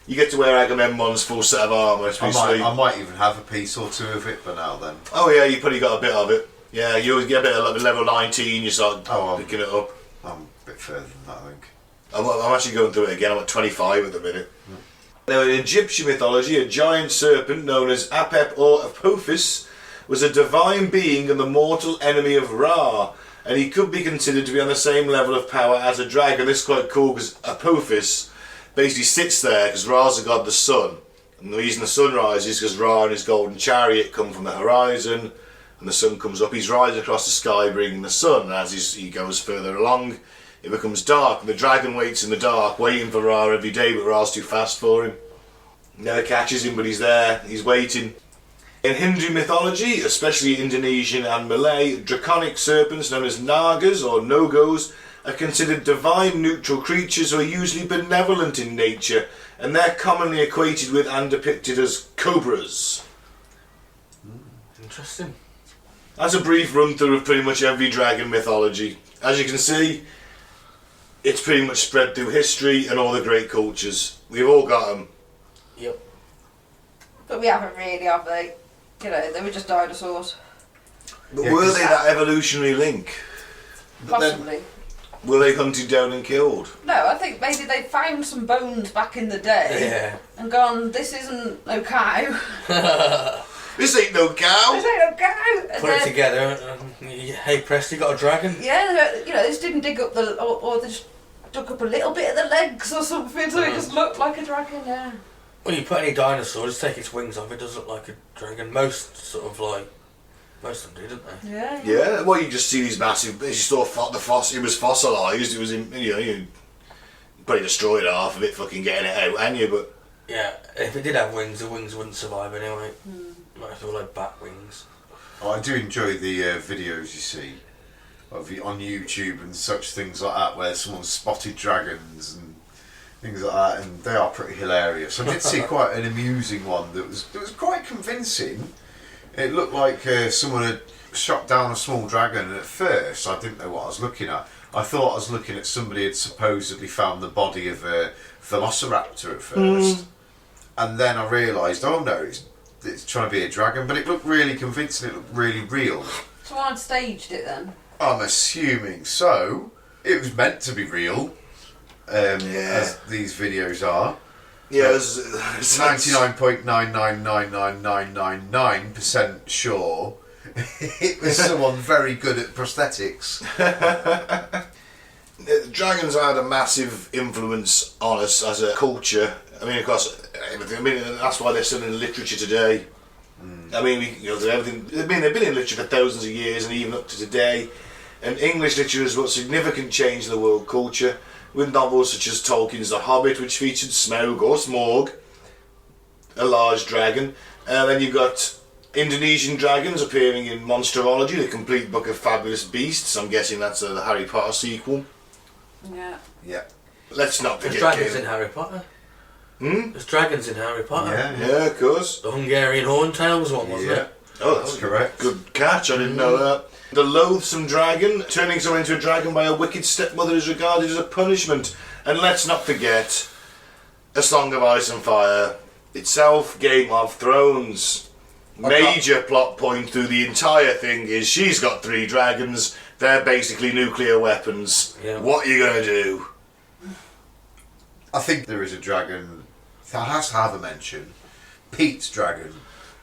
you get to wear Agamemnon's full set of armour. I might even have a piece or two of it, but now then. Oh yeah, you probably got a bit of it. Yeah, you get a bit of level 19. You start picking it up. I'm a bit further than that, I think. I'm actually going through it again. I'm at 25 at the minute. Now, in Egyptian mythology, a giant serpent known as Apep or Apophis was a divine being and the mortal enemy of Ra, and he could be considered to be on the same level of power as a dragon. This is quite cool because Apophis basically sits there because Ra's the god of the sun, and the reason the sun rises is because Ra and his golden chariot come from the horizon, and the sun comes up. He's rising across the sky bringing the sun, and as he goes further along, it becomes dark, and the dragon waits in the dark, waiting for Ra every day, but Ra's too fast for him. Never catches him, but he's there, he's waiting. In Hindu mythology, especially Indonesian and Malay, draconic serpents known as nagas or nogos are considered divine neutral creatures who are usually benevolent in nature, and they're commonly equated with and depicted as cobras. Interesting. That's a brief run through of pretty much every dragon mythology. As you can see, it's pretty much spread through history and all the great cultures. We've all got them. Yep. But we haven't really, have they? You know, they were just dinosaurs. But Yeah, were 'cause they that evolutionary link? Possibly. Were they hunted down and killed? No, I think maybe they found some bones back in the day Yeah. and gone, this isn't no cow. This ain't no cow! This ain't no cow. And Put it together and hey Presto, you got a dragon? Yeah, you know, they just didn't dig up the, or they just dug up a little bit of the legs or something, so it just looked like a dragon, yeah. When you put any dinosaur, just take its wings off, it does look like a dragon. Most of them do, don't they? Yeah. Yeah, well, you just see these massive. You saw it was fossilised. It was in, you probably destroyed half of it, fucking getting it out, and you. But Yeah, if it did have wings, the wings wouldn't survive anyway. Might have to like bat wings. Oh, I do enjoy the videos you see on YouTube and such things like that, where someone spotted dragons and things like that, and they are pretty hilarious. I did see quite an amusing one that was quite convincing. It looked like someone had shot down a small dragon, and at first I didn't know what I was looking at. I thought I was looking at somebody had supposedly found the body of a velociraptor at first, and then I realised, oh no, it's trying to be a dragon, but it looked really convincing, it looked really real. Someone staged it then? I'm assuming so. It was meant to be real. as these videos are. Yeah, 99.999999% sure it was someone very good at prosthetics. Dragons had a massive influence on us as a culture. I mean, of course, everything. I mean, that's why they're still in literature today. I mean, everything. They've been in literature for thousands of years, and even up to today. And English literature has brought significant change in the world culture, with novels such as Tolkien's The Hobbit, which featured Smaug or Smorg, a large dragon. And then you've got Indonesian dragons appearing in Monsterology, the complete book of fabulous beasts. I'm guessing that's the Harry Potter sequel. Yeah. Yeah. Let's not There's forget. dragons in Harry Potter. Hmm? There's dragons in Harry Potter. Yeah, of course. The Hungarian Horntails one, wasn't it? Oh, That's correct. Good catch, I didn't know that. The loathsome dragon, turning someone into a dragon by a wicked stepmother, is regarded as a punishment. And let's not forget, A Song of Ice and Fire itself, Game of Thrones. Major plot point through the entire thing is she's got 3 dragons, they're basically nuclear weapons. Yeah. What are you going to do? I think there is a dragon that has to have a mention. Pete's dragon.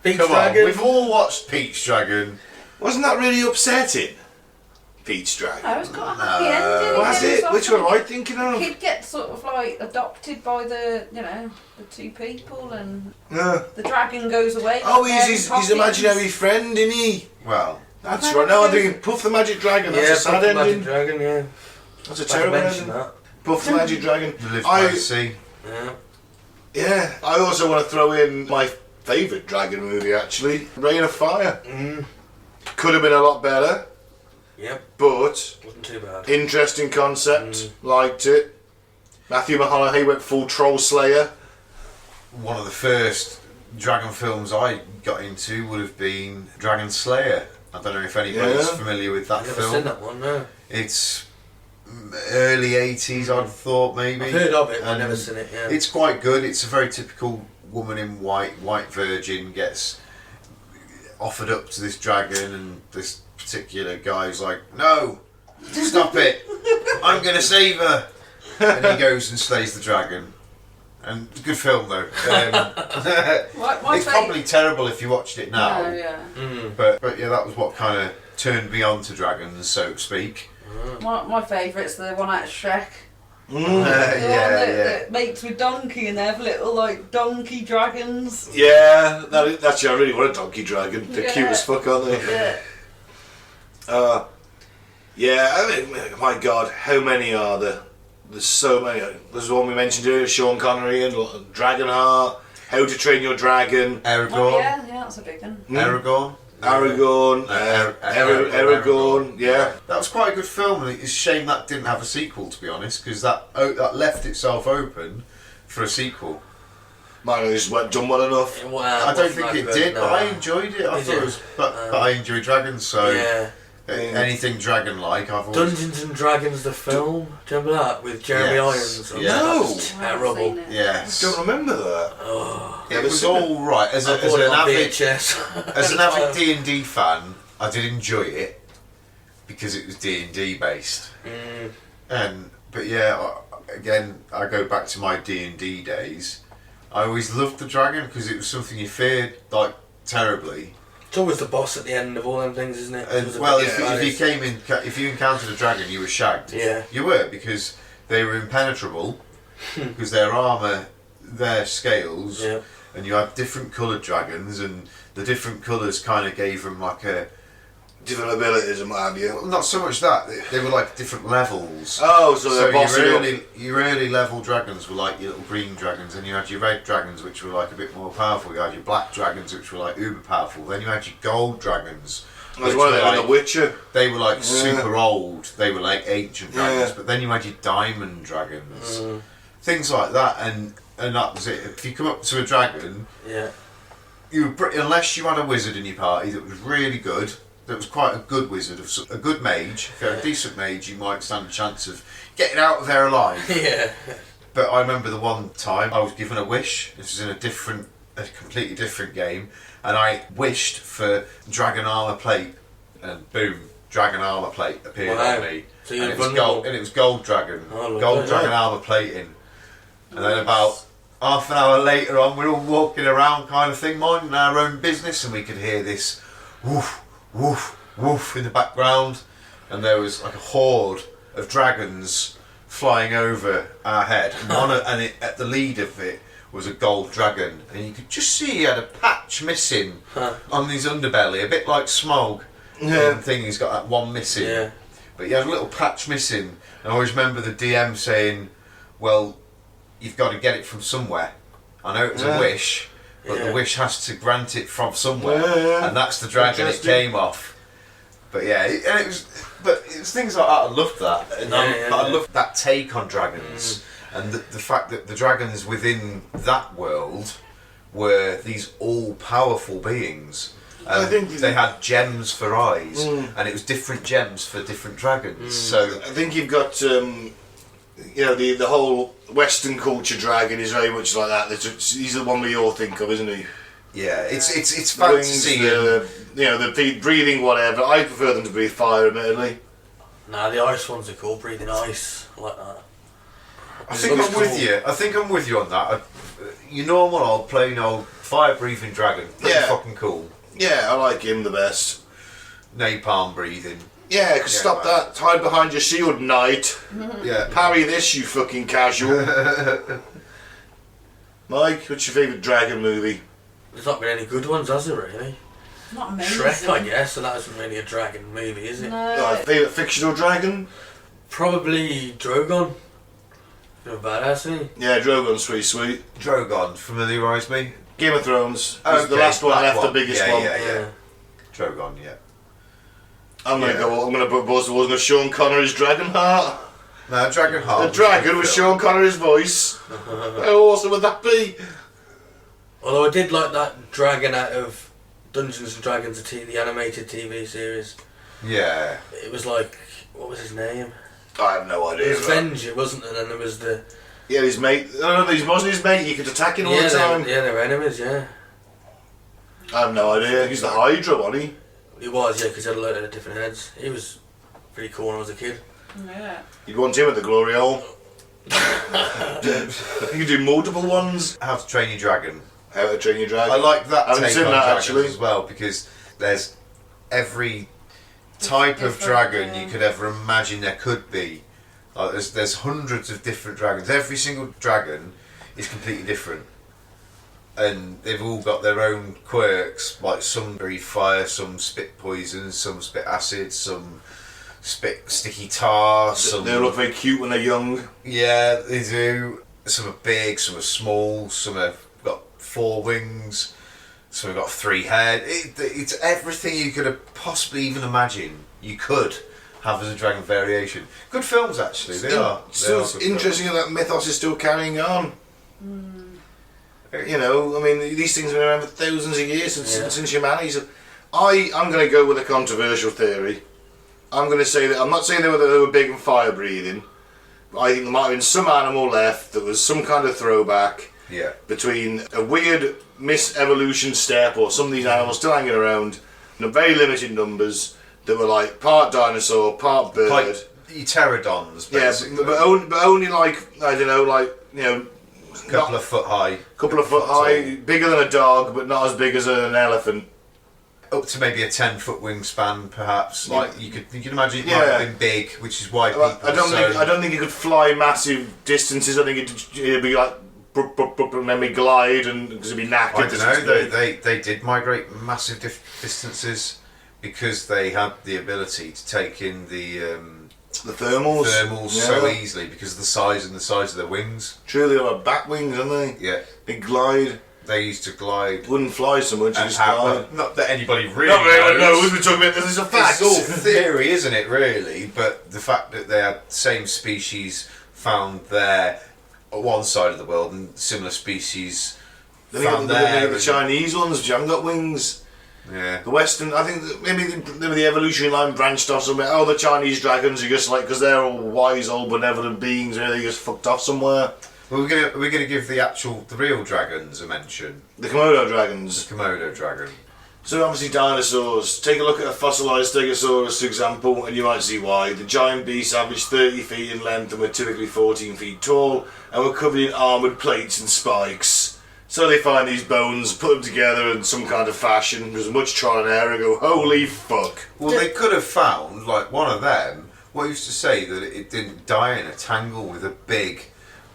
Pete's Come dragon. on, we've all watched Pete's dragon. Wasn't that really upsetting? Pete's dragon. Oh, it's got a happy ending. Was again, it? sort Which of. one am I thinking The of? kid gets sort of like adopted by the 2 people, and Yeah. the dragon goes away. Oh, with he's their his copies. imaginary friend, isn't he? Well, That's right. No, I'm thinking Puff the Magic Dragon. That's Yeah, a sad Puff the Magic ending. Dragon, yeah. That's a I terrible mentioned ending. that. Puff the Magic Dragon. the live by the sea. Yeah. I also want to throw in my favourite dragon movie, actually, Reign of Fire. Could have been a lot better, Yep. but Wasn't too bad. interesting concept. Liked it. Matthew McConaughey went full troll slayer. One of the first dragon films I got into would have been Dragon Slayer. I don't know if anybody's Yeah. familiar with that I've never film. seen that one, no. It's early 80s, I'd thought, maybe. I've heard of it, but I've And never seen it, yeah. It's quite good. It's a very typical woman in white virgin, gets offered up to this dragon, and this particular guy's like, "No, stop it, I'm going to save her." And he goes and slays the dragon. And good film, though. My It's probably terrible if you watched it now. No, yeah. But yeah, that was what kind of turned me on to dragons, so to speak. My favourite's the one out of Shrek. The one that mates with Donkey, and they have little like donkey dragons. Yeah, that's I really want a donkey dragon. They're Yeah. cute as fuck, aren't they? Yeah. Yeah, I mean, my God, how many are there? There's so many. There's the one we mentioned earlier, Sean Connery and Dragonheart, How to Train Your Dragon, Aragorn. Oh, yeah, that's a big one. Aragorn. Aragorn, Aragorn, yeah. That was quite a good film, and it's a shame that didn't have a sequel, to be honest, because that left itself open for a sequel. Mine just weren't done well enough. Well, I don't think it did, but I enjoyed it. I Did thought you? it was, but I enjoy dragons, so Yeah. anything dragon-like, I've always. Dungeons and Dragons, the film. Do you remember that? With Jeremy Yes. Irons. Yeah. That No. was I haven't terrible. seen it. Yes. I don't remember that. Oh. It was all right as I bought it an on avid VHS. as an avid D&D fan. I did enjoy it because it was D&D based. But yeah, again, I go back to my D&D days. I always loved the dragon because it was something you feared like terribly. It's always the boss at the end of all them things, isn't it? And well, if you encountered a dragon, you were shagged. Yeah. You were, because they were impenetrable, because their armour, their scales, Yeah. and you had different coloured dragons, and the different colours kind of gave them like a. Different abilities and what have you. Not so much that, they were like different levels. Oh, so they're bossing up. your early level dragons were like your little green dragons, and you had your red dragons, which were like a bit more powerful. You had your black dragons, which were like uber powerful. Then you had your gold dragons. There's which one of were them in like- The Witcher. They were like Yeah. super old. They were like ancient dragons. Yeah. But then you had your diamond dragons, things like that, and that was it. If you come up to a dragon, Yeah. you were unless you had a wizard in your party that was really good. That was quite a good wizard, a good mage. If you're a decent mage, you might stand a chance of getting out of there alive. Yeah. But I remember the one time I was given a wish. This was in a completely different game, and I wished for dragon armor plate, and boom, dragon armour plate appeared Wow. on me. So you're And it was vulnerable. gold, and it was gold dragon, Oh, lovely. gold dragon armour plating. And then about half an hour later on, we're all walking around kind of thing, minding our own business, and we could hear this woof, woof, woof in the background. And there was like a horde of dragons flying over our head. And at the lead of it was a gold dragon. And you could just see he had a patch missing on his underbelly, a bit like Smog. Thing, he's got that one missing. Yeah. But he had a little patch missing. And I always remember the DM saying, well, you've got to get it from somewhere. I know it was a wish, but the wish has to grant it from somewhere. And that's the dragon it came off. But yeah, it was things like that. I loved that. And I loved that take on dragons. And the fact that the dragons within that world were these all-powerful beings. I think they had gems for eyes, and it was different gems for different dragons. So I think you've got, the whole Western culture dragon is very much like that. He's the one we all think of, isn't he? yeah, it's The wings, fantasy. the breathing whatever. I prefer them to breathe fire, admittedly. Nah, the ice ones are cool, breathing ice. I like that. I think I'm with you. I think I'm with you on that. Your normal old plain old fire breathing dragon, pretty fucking cool. Yeah, I like him the best. Napalm breathing. Yeah, because stop that. Hide behind your shield, knight. Yeah. Parry this, you fucking casual. Mike, what's your favourite dragon movie? There's not been any good ones, has there, really? Not amazing. Shrek, I guess, and that isn't really a dragon movie, is it? No. Favourite fictional dragon? Probably Drogon. Bit of a badass, isn't he? Yeah, Drogon's pretty sweet. Drogon, familiarise me. Game of Thrones. Was the last one black left, the biggest one. Yeah. Drogon, yeah. I'm gonna put Buzz wasn't Sean Connery's Dragonheart. No, Dragonheart. The dragon was Sean Connery's voice. How awesome would that be? Although I did like that dragon out of Dungeons and Dragons, the animated TV series. Yeah. It was like, what was his name? I have no It idea. was Venger, wasn't it? And then there was the... Yeah, his mate. No, he wasn't his mate. You could attack him all the time. they were enemies, yeah. I have no idea. He's the Hydra, wasn't he? He was, yeah, because he had a load of different heads. He was pretty cool when I was a kid. Yeah. You'd want him at the glory hole. You could do multiple ones. How to Train Your Dragon. How to Train Your Dragon. I like that I haven't take seen on that, dragons actually. as well, because there's every type of Different, dragon yeah. you could ever imagine there could be. Like there's hundreds of different dragons. Every single dragon is completely different, and they've all got their own quirks. Like some breathe fire, some spit poison, some spit acid, some spit sticky tar. Some They look very cute when they're young. yeah, they do. Some are big, some are small, some have got 4 wings, some have got 3 heads. It's everything you could have possibly even imagine you could have as a dragon variation. Good films, actually. They are. Still, it's good interesting that mythos is still carrying on. You know, I mean, these things have been around for thousands of years since humanity. So I'm going to go with a controversial theory. I'm going to say that I'm not saying they were big and fire breathing. I think there might have been some animal left that was some kind of throwback Yeah. between a weird misevolution step or some of these animals still hanging around in very limited numbers that were like part dinosaur, part bird. Like pterodons, basically. Yeah, but only like, I don't know, like, you know, couple of foot high. couple of foot high, bigger than a dog, but not as big as an elephant. Up to maybe a 10-foot wingspan, perhaps. Like you could imagine it might Yeah. have been big, which is why people. I don't think it could fly massive distances. I think it'd be like and then we glide and because it'd be knackered. I don't know. They did migrate massive distances because they had the ability to take in the thermals so easily because of the size of their wings. True, they have bat wings, don't they? Yeah, They glide. they used to glide. Wouldn't fly so much. You And just how, glide. well, not that anybody really Not really. knows. No, we're talking about this. Is a fact. It's all theory, isn't it? Really, but the fact that they had same species found there at one side of the world and similar species found there. The Chinese ones, which haven't got wings. Yeah. The Western, I think that maybe the evolutionary line branched off somewhere. Oh, the Chinese dragons are just like, because they're all wise, old, benevolent beings, and they just fucked off somewhere. Well, we're gonna give the real dragons a mention. The Komodo dragons. The Komodo dragon. So obviously dinosaurs. Take a look at a fossilised Stegosaurus, for example, and you might see why. The giant beasts averaged 30 feet in length and were typically 14 feet tall, and were covered in armoured plates and spikes. So they find these bones, put them together in some kind of fashion. There's much trial and error, and go, holy fuck. Well, they could have found, like, one of them, what used to say that it didn't die in a tangle with a big,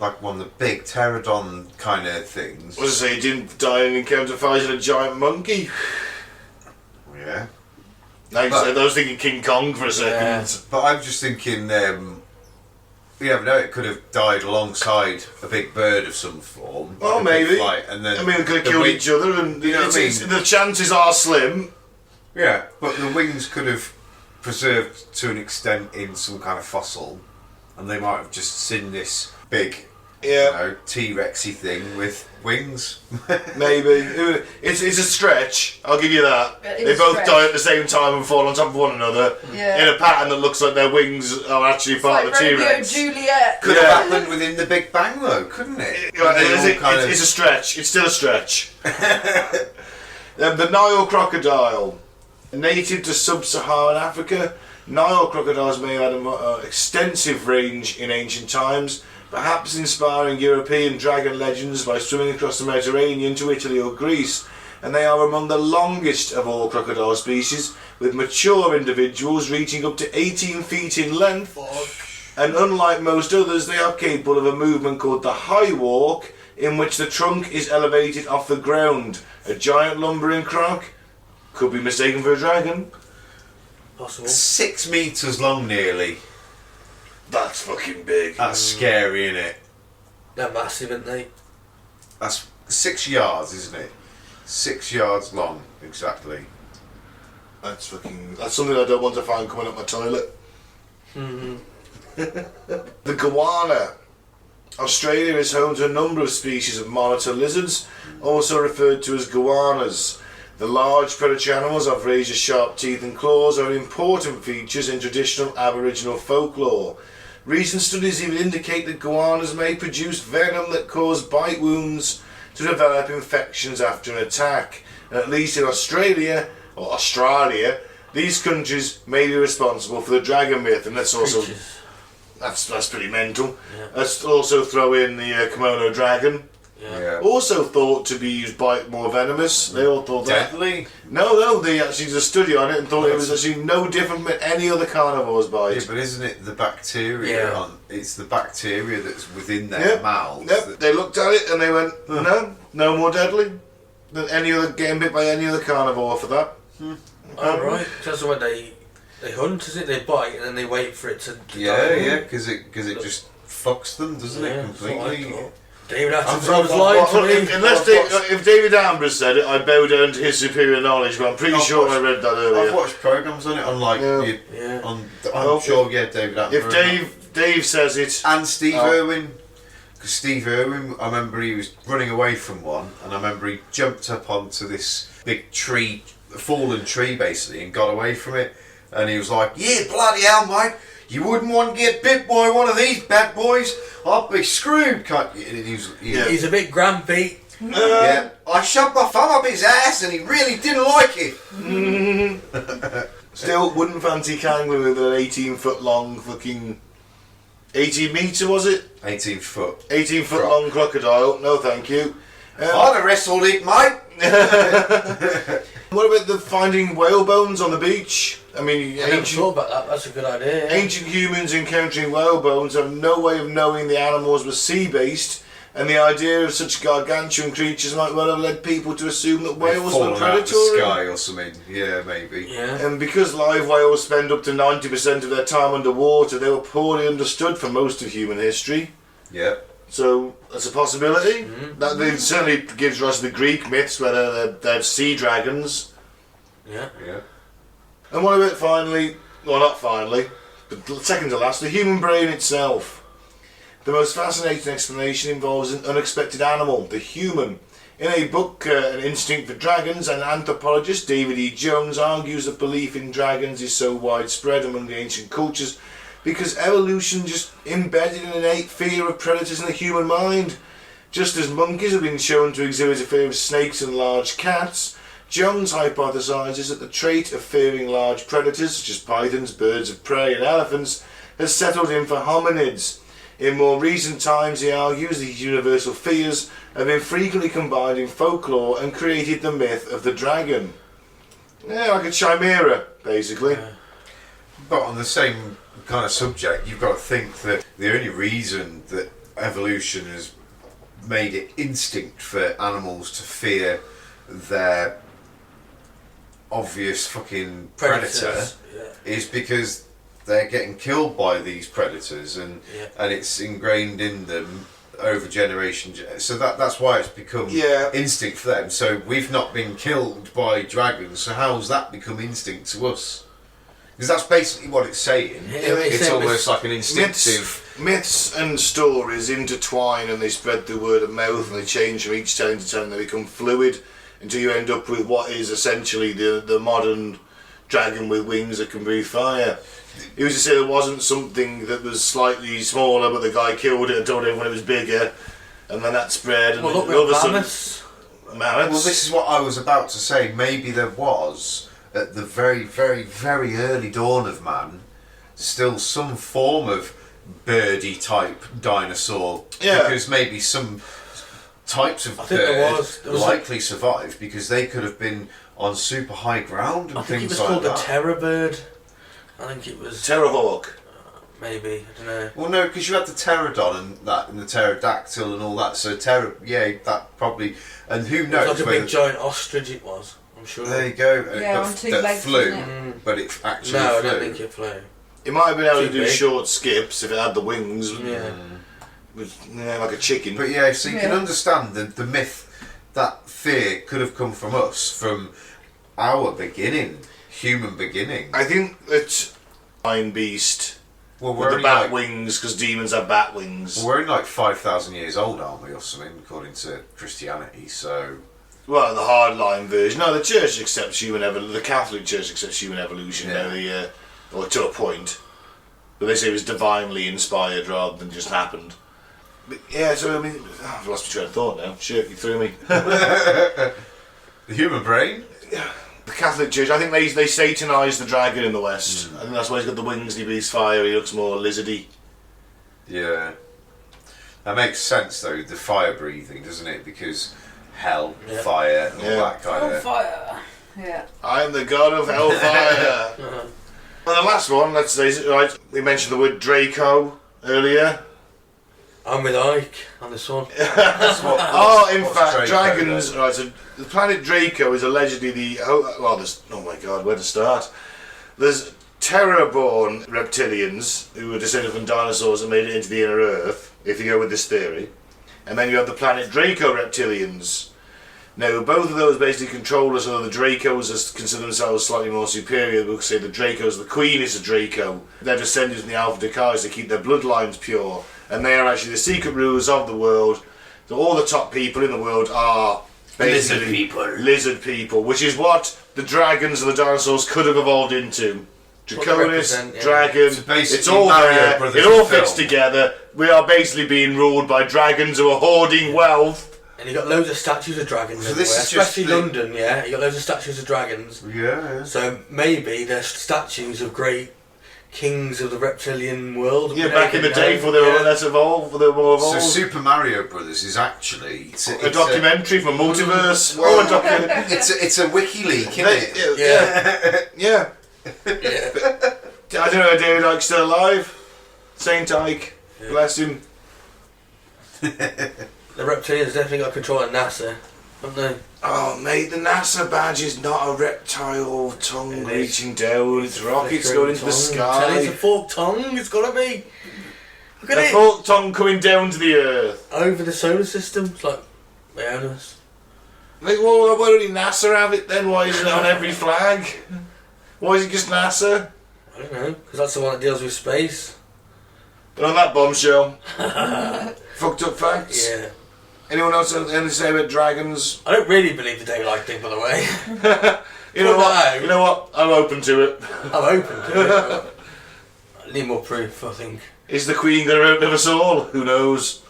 like one of the big pterodon kind of things. What does it say? He didn't die in an encounter fighting a giant monkey? Yeah. I was thinking King Kong for a second. Yeah. But I'm just thinking, you never know, it could have died alongside a big bird of some form. Well, like a big maybe. flight, and then I mean, they could have the killed wing- each other, and You know what I mean? the chances are slim. Yeah, but the wings could have preserved to an extent in some kind of fossil, and they might have just seen this big, T-Rexy thing with wings. Maybe. It's a stretch, I'll give you that. It is They a both stretch. die at the same time and fall on top of one another Yeah. in a pattern that looks like their wings are actually part of the Romeo T-Rex. Juliet. Could Yeah. have happened within the Big Bang, though, couldn't it? It's a stretch. It's still a stretch. The Nile Crocodile. Native to sub-Saharan Africa, Nile crocodiles may have had an extensive range in ancient times, perhaps inspiring European dragon legends by swimming across the Mediterranean to Italy or Greece, and they are among the longest of all crocodile species, with mature individuals reaching up to 18 feet in length, and unlike most others, they are capable of a movement called the high walk, in which the trunk is elevated off the ground. A giant lumbering croc could be mistaken for a dragon. Possible. 6 meters long, nearly. That's fucking big. That's scary, isn't it? They're massive, aren't they? That's 6 yards, isn't it? 6 yards long, exactly. That's something I don't want to find coming up my toilet. Mm-hmm. The goanna. Australia is home to a number of species of monitor lizards, also referred to as goannas. The large predatory animals have razor-sharp teeth and claws are important features in traditional Aboriginal folklore. Recent studies even indicate that goannas may produce venom that cause bite wounds to develop infections after an attack. And at least in Australia, these countries may be responsible for the dragon myth, and that's pretty mental. Yeah. Let's also throw in the kimono dragon. Yeah. Also thought to be used by more venomous. They all thought that. Deadly? No, they actually did a study on it and thought it was actually no different from any other carnivore's bite. Yeah, but isn't it the bacteria? Yeah. It's the bacteria that's within their mouths. Yep. that- They looked at it and they went, no more deadly than any other getting bit by any other carnivore for that. Oh, right. That's the way they hunt, is it? They bite and then they wait for it to die. Yeah, because it just fucks them, doesn't it, that's what I completely? thought. David Attenborough's I've- lying to me. If David Attenborough said it, I bow down to his superior knowledge, but I'm pretty sure I read that earlier. I've watched programs on it, on like, Yeah. I'm sure, David Attenborough. If Dave says it, And Steve Irwin. Because Steve Irwin, I remember he was running away from one, and I remember he jumped up onto this big tree, a fallen tree basically, and got away from it. And he was like, yeah, bloody hell, mate, you wouldn't want to get bit by one of these bad boys. I'd be screwed. He's a bit grumpy. Yeah, I shoved my thumb up his ass, and he really didn't like it. still wouldn't fancy Kangaroo with an 18-foot long fucking 18 metre was it? 18 foot. 18 foot long crocodile. No, thank you. I'd have wrestled it, mate. What about the finding whale bones on the beach? I mean, I never thought about that. That's a good idea. ancient humans encountering whale bones have no way of knowing the animals were sea-based, and the idea of such gargantuan creatures might well have led people to assume that whales were Fallen out of the predatory. sky or something. Yeah, maybe. Yeah. And because live whales spend up to 90% of their time underwater, they were poorly understood for most of human history. Yeah. So that's a possibility. That certainly gives rise to the Greek myths where they're sea dragons. Yeah. Yeah. And what about finally, well not finally, but second to last, the human brain itself. The most fascinating explanation involves an unexpected animal, the human. In a book, An Instinct for Dragons, an anthropologist, David E. Jones, argues that belief in dragons is so widespread among the ancient cultures because evolution just embedded an innate fear of predators in the human mind. Just as monkeys have been shown to exhibit a fear of snakes and large cats, Jones hypothesises that the trait of fearing large predators such as pythons, birds of prey and elephants has settled in for hominids. In more recent times, he argues these universal fears have been frequently combined in folklore and created the myth of the dragon. Yeah, like a chimera, basically. But on the same kind of subject, you've got to think that the only reason that evolution has made it instinct for animals to fear their obvious fucking predator is because they're getting killed by these predators, and it's ingrained in them over generations. So that's why it's become instinct for them. So we've not been killed by dragons, so how's that become instinct to us? Because that's basically what it's saying. It's almost like an instinctive... Myths and stories intertwine, and they spread through word of mouth, and they change from each telling to telling. They become fluid until you end up with what is essentially the modern dragon with wings that can breathe fire. He was to say there wasn't something that was slightly smaller, but the guy killed it and told everyone it was bigger, and then that spread. And well, look all of a at sudden, mammoths. Mammoths. Well, this is what I was about to say. Maybe there was, at the very, very, very early dawn of man, still some form of birdie type dinosaur. Yeah. Because maybe some types of I think bird there was likely survived because they could have been on super high ground and I think it things was like called that. the terror bird. I think it was Terrorhawk. maybe, I don't know. Well, no, because you had the pterodon and that, and the pterodactyl and all that. So that probably, and who It knows? was like a whether- big giant ostrich it was, I'm sure. There you go. Yeah, on two that legs, flew, isn't it? but it actually No, I flew. don't think it flew. It might have been able Too to do big. short skips if it had the wings. Yeah. Like a chicken. But yeah, so you can Yeah. understand the myth. That fear could have come from us, from our beginning, human beginning. I think that Iron Beast Well, with the only bat like, wings, because demons have bat wings. we're only like 5,000 years old, aren't we, or something, according to Christianity? So Well, the hardline version. No, the church accepts human evolution. The Catholic Church accepts human evolution. Yeah. Or to a point, but they say it was divinely inspired rather than just happened. But yeah, so I mean, I've lost my train of thought now. Shit, you threw me. the human brain. The Catholic Church, I think they satanise the dragon in the West. I think that's why he's got the wings and he breathes fire. He looks more lizardy. Yeah, that makes sense though. The fire breathing, doesn't it? Because hell, fire, and all that kind of. Fire. Yeah. I'm the god of hellfire. And the last one, let's say, right, we mentioned the word Draco earlier. I'm with Ike on this one. In what's fact, Draco dragons. then? Right, so the planet Draco is allegedly the. Oh my god, where to start? There's terror-born reptilians who were descended from dinosaurs and made it into the inner Earth, if you go with this theory. And then you have the planet Draco reptilians. Now, both of those basically control us, although the Dracos consider themselves slightly more superior. We'll say the Dracos, the Queen is a Draco. They're descended from the Alpha Decais to keep their bloodlines pure. And they are actually the secret rulers of the world. So all the top people in the world are basically lizard people, which is what the dragons and the dinosaurs could have evolved into. Draconis, dragon, So basically it's all Mario there, Brothers it all the fits film. together. We are basically being ruled by dragons who are hoarding wealth. And you got loads of statues of dragons So everywhere, this is just especially the- London, yeah. You got loads of statues of dragons. Yeah. So maybe they're statues of great kings of the reptilian world. Yeah, back in the day before they were less evolved, before they were more So evolved. Super Mario Brothers is actually A documentary from a multiverse. Well, a documentary. It's a wiki leak, isn't it? Yeah. I don't know if David Icke's still alive. Saint Ike, bless him. The reptilians definitely got control of NASA, haven't they? Oh, mate, the NASA badge is not a reptile tongue It is. reaching down. It's rockets going into the Tell you, it's a sky. forked tongue, it's gotta be. Look at A it! forked tongue coming down to the earth. Over the solar system, it's like, behind us. Like, well, why don't NASA have it then? Why isn't it on every flag? Why is it just NASA? I don't know, because that's the one that deals with space. And on that bombshell, fucked up facts. Yeah. Anyone else have anything to say about dragons? I don't really believe the David Icke thing, by the way. You know Well, what? no. You know what? I'm open to it. I'm open to it. I need more proof, I think. Is the Queen going to outlive us all? Who knows?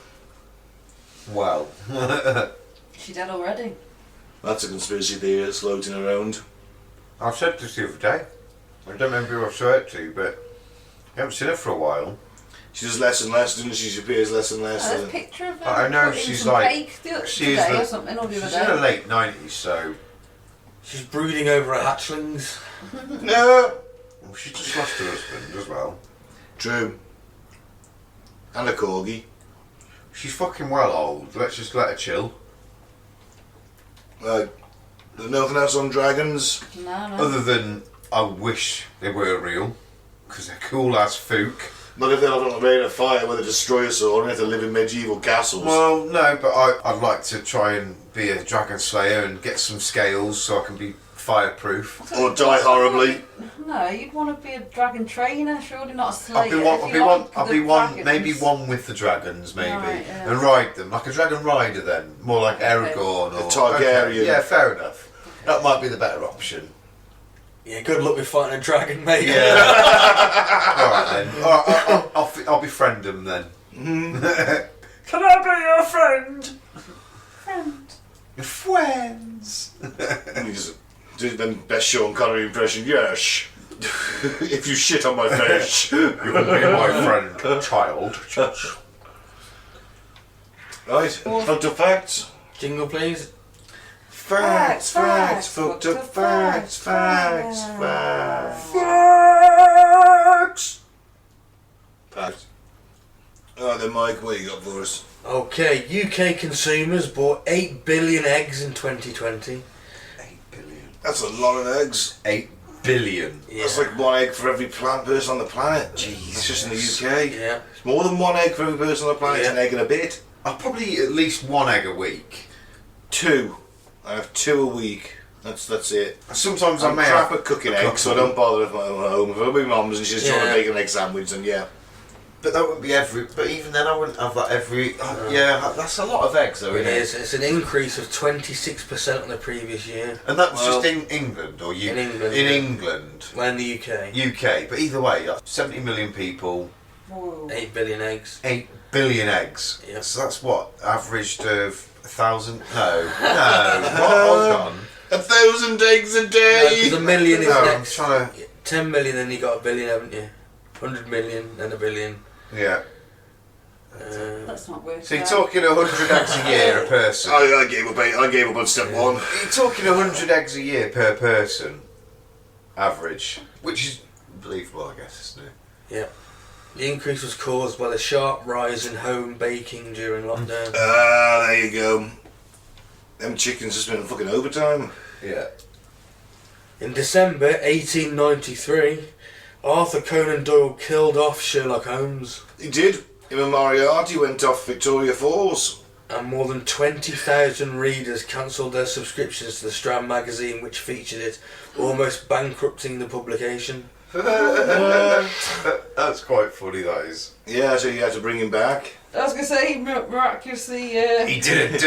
Well, She dead already. That's a conspiracy theory that's floating around. I said this the other day. I don't remember who I saw it to, but I haven't seen her for a while. She does less and less, doesn't she? She appears less and less. There's a picture of her. I know, put in she's some like- cake she's today the- or something, or the She's other in her day. late 90s, so She's brooding over her hatchlings. No. well, she just lost her husband as well. True. And a corgi. She's fucking well old. Let's just let her chill. There's nothing else on dragons. No. Other than I wish they were real, because they're cool as fook. Not if they're not on a rain of fire with a destroyer sword and have to live in medieval castles. Well, no, but I'd like to try and be a dragon slayer and get some scales so I can be fireproof. Or die horribly. No, you'd want to be a dragon trainer, surely not a slayer. I'll be one, maybe one with the dragons, maybe, Right, yeah. and ride them like a dragon rider. Then more like Aragorn or A Targaryen. Okay, yeah, fair enough. That might be the better option. Yeah, good luck with fighting a dragon, mate. Yeah. All right then. All right, I'll befriend them then. Can I be your friend? Friends. And you just do the best Sean Connery impression. Yes. If you shit on my face. You will be my friend, child. Right. On to facts. Jingle, please. Facts. Fucked up facts. Facts. Oh, then Mike, what you got for us? Okay, UK consumers bought 8 billion eggs in 2020. 8 billion. That's a lot of eggs. 8 billion. Yeah. That's like one egg for every person on the planet. Jesus. That's just in the UK. Yeah. It's more than one egg for every person on the planet. It's an egg and a bit. I'll probably eat at least one egg a week. 2. I have 2 a week. That's it. Sometimes I I'm may crap have at cooking a eggs, so I couple. don't bother if I'm at home. If I'm with my mum's and she's trying to Yeah. make an egg sandwich, then yeah. But that wouldn't be every. But even then, I wouldn't have that every. Yeah, that's a lot of eggs, though, It isn't it? is. It's an increase of 26% on the previous year. And that was Well, just in England, or you? in England, In yeah. England, Well, in the UK, UK. But either way, 70 million people, Whoa. 8 billion eggs. 8 billion eggs. Yep. So that's what averaged of 1,000. No. Hold on. 1,000 eggs a No, day! 'cause a million is No, I'm next. trying 10 million, then you got a billion, haven't you? 100 million, then a billion. Yeah. That's not working. So you're talking 100 eggs a year a person. I gave up on step 1. You're talking 100 eggs a year per person, average, which is believable, I guess, isn't it? Yeah. The increase was caused by the sharp rise in home baking during lockdown. There you go. Them chickens just been fucking overtime. Yeah. In December 1893, Arthur Conan Doyle killed off Sherlock Holmes, He did. Him and Moriarty went off Victoria Falls. and more than 20,000 readers cancelled their subscriptions to the Strand magazine which featured it, almost bankrupting the publication. That's quite funny, that is. Yeah, so you had to bring him back. I was going to say, miraculously. He did a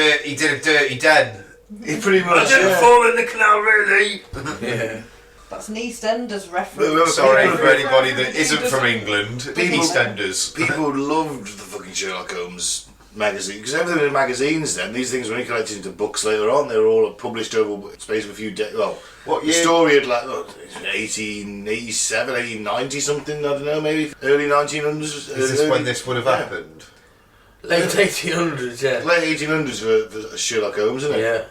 dirty den. He pretty much. fall in the canal, really. Yeah. That's an EastEnders Well, reference. Sorry People- for anybody that isn't from England. People- EastEnders. People loved the fucking Sherlock Holmes magazine because everything in magazines then, these things were only collected into books later on. They were all published over the space of a few days. Well, What the year? story had like 1887, 1890 something, I don't know, maybe early 1900s. Is this when this would have happened? Late 1800s, yeah. Late 1800s for Sherlock Holmes, isn't it? Yeah.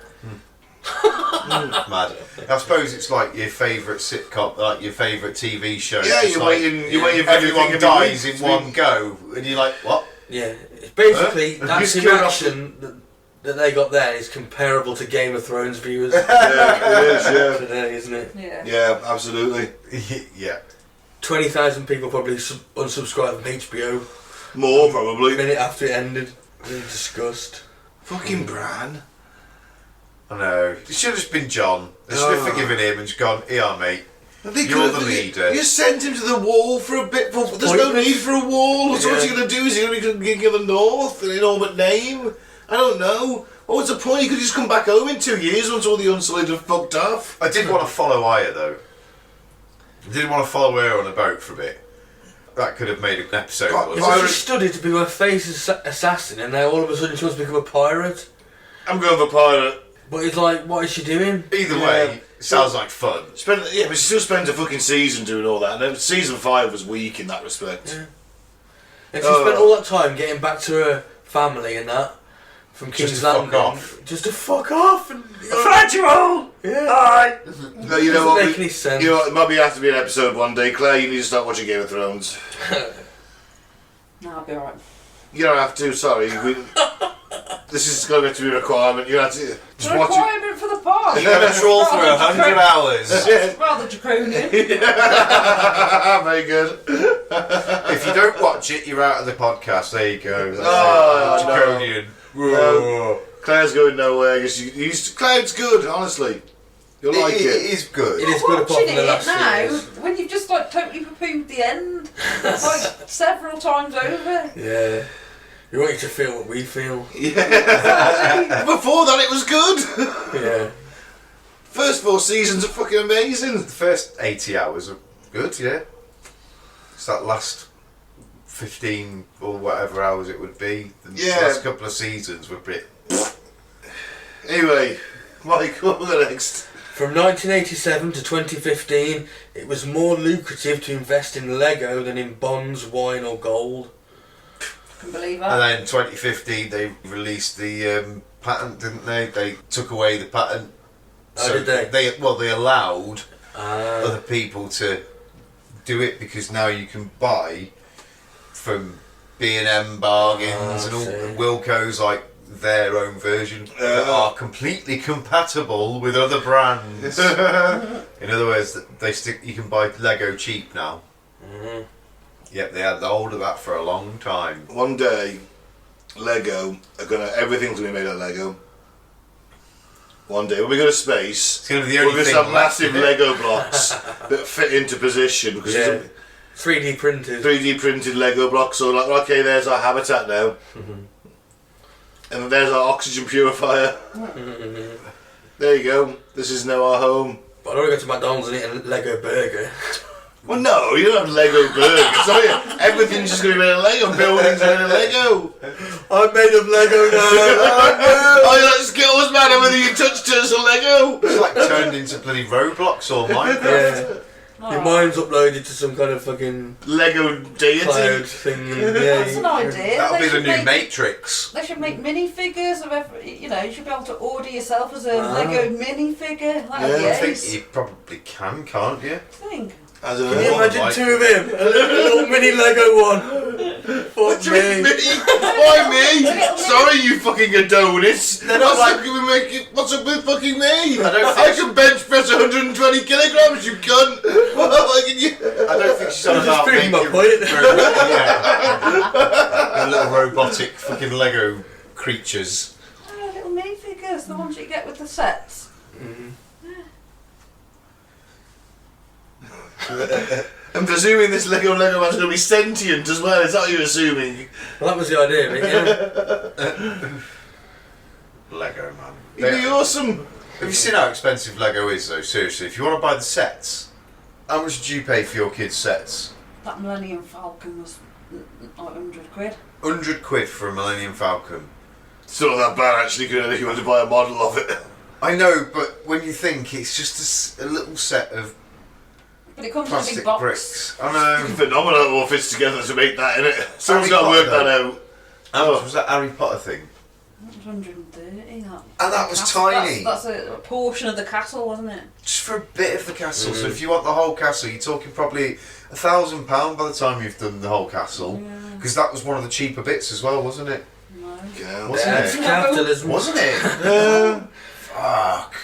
Mad. I suppose it's like your favourite sitcom, like your favourite TV show. Yeah, It's you're like waiting for everything everyone every dies week. in one go, and you're like, what? Yeah. It's basically, that Just kill off action that they got there is comparable to Game of Thrones viewers Yeah, it is, yeah. today, isn't it? Yeah. Yeah, absolutely. Yeah. 20,000 people probably unsubscribed from HBO More a probably. minute after it ended. In disgust. Fucking Bran. I know. It should have just been John. They should have forgiven him and just gone, here, mate. They You're could- the leader. You sent him to the wall for a bit. There's no Pointless. need for a wall. So what's he Yeah. going to do? Is he going to be King of the North in all but name? I don't know. What was the point? He could just come back home in 2 years once all the Unsullied have fucked off. I did want to follow Aya, though. I didn't want to follow her on a boat for a bit. That could have made an episode. God, wasn't Yeah, it? but she studied to be a face assassin, and now all of a sudden she wants to become a pirate. I'm going for pirate. But it's like, what is she doing? Either way, it sounds like fun. But she still spent a fucking season doing all that, and then season 5 was weak in that respect. Yeah. And she spent all that time getting back to her family and that from King's Landing. Just to fuck off. And, Find you all! Yeah. Bye! No, you know Doesn't what? make any sense. You know what? It might have to be an episode one day. Claire, you need to start watching Game of Thrones. No, I'll be alright. You don't have to, sorry. This is going to be a requirement. You have to It's just a watch it. requirement for the park. You're going to troll through 100 hours. It's rather draconian. Very good. If you don't watch it, you're out of the podcast. There you go. That's Oh, it. Draconian. No. Claire's going nowhere. Claire's good, honestly. You'll like It it. is good. It is good apart Watching from the it last now, series. when you've just like totally poo-pooed the end, like several times over. Yeah. We want you to feel what we feel. Yeah. Before that, it was good. Yeah. First 4 seasons are fucking amazing. The first 80 hours are good, yeah. It's that last 15 or whatever hours it would be. The last couple of seasons were a bit... Anyway, Mike, what was the next? From 1987 to 2015, it was more lucrative to invest in Lego than in bonds, wine or gold. I can believe And that. then 2015 they released the patent, didn't they? They took away the patent. Oh, did they? They allowed other people to do it because now you can buy from B&M bargains and all Wilco's like their own version that are completely compatible with other brands. In other words, you can buy Lego cheap now. Mm-hmm. Yep, they had the hold of that for a long time. One day, Lego are everything's gonna be made of Lego. One day, when we go to space, It's gonna be the only we're thing gonna have left, massive isn't it? Lego blocks that fit into position because Yeah. it's 3D printed. 3D printed Lego blocks. So like, okay, there's our habitat now, and there's our oxygen purifier. There you go. This is now our home. But I don't want to go to McDonald's and eat a Lego burger. Well, no, you don't have Lego burgers. Sorry, everything's just going to be made of Lego. Buildings are made of Lego. I'm made of Lego now. Oh, you're like Skittles, man. And whether you touched us or Lego. It's like turned into bloody Roblox or Minecraft. Yeah. Your mind's uploaded to some kind of fucking Lego deity. cloud thing. And, That's an idea. That'll They be the should new make- Matrix. They should make minifigures of every. You know, you should be able to order yourself as a Lego minifigure. That'd be Yeah, I think ace. you probably can't you? Think. I don't Can you know. imagine like- 2 of him? A little mini Lego one. Fuck me. Why me? Sorry, you fucking Adonis. What's up with fucking me? I can bench press 120 kilograms, you cunt. I don't think she's on Just about proving my making point. the little robotic fucking Lego creatures. Oh, little minifigures, the ones you get with the sets. I'm presuming this Lego man's going to be sentient as well. Is that what you're assuming? Well, that was the idea of it, yeah. Lego man. It'd be awesome. Have you seen how expensive Lego is though? Seriously, if you want to buy the sets, how much do you pay for your kids' sets? That Millennium Falcon was like 100 quid. 100 quid for a Millennium Falcon. Still not that bad actually, because if you want to buy a model of it. I know, but when you think it's just a little set of But it comes in a plastic big box. bricks. I know. Phenomenal it all fits together to make that, innit? Someone's Harry got to work Potter, that out. How much was that Harry Potter thing? That was 130. And that was Castle- tiny. That's a portion of the castle, wasn't it? Just for a bit of the castle. So if you want the whole castle, you're talking probably £1,000 by the time you've done the whole castle. Because that was one of the cheaper bits as well, wasn't it? No. Yeah. Wasn't It's it? capitalism. Wasn't it? Fuck.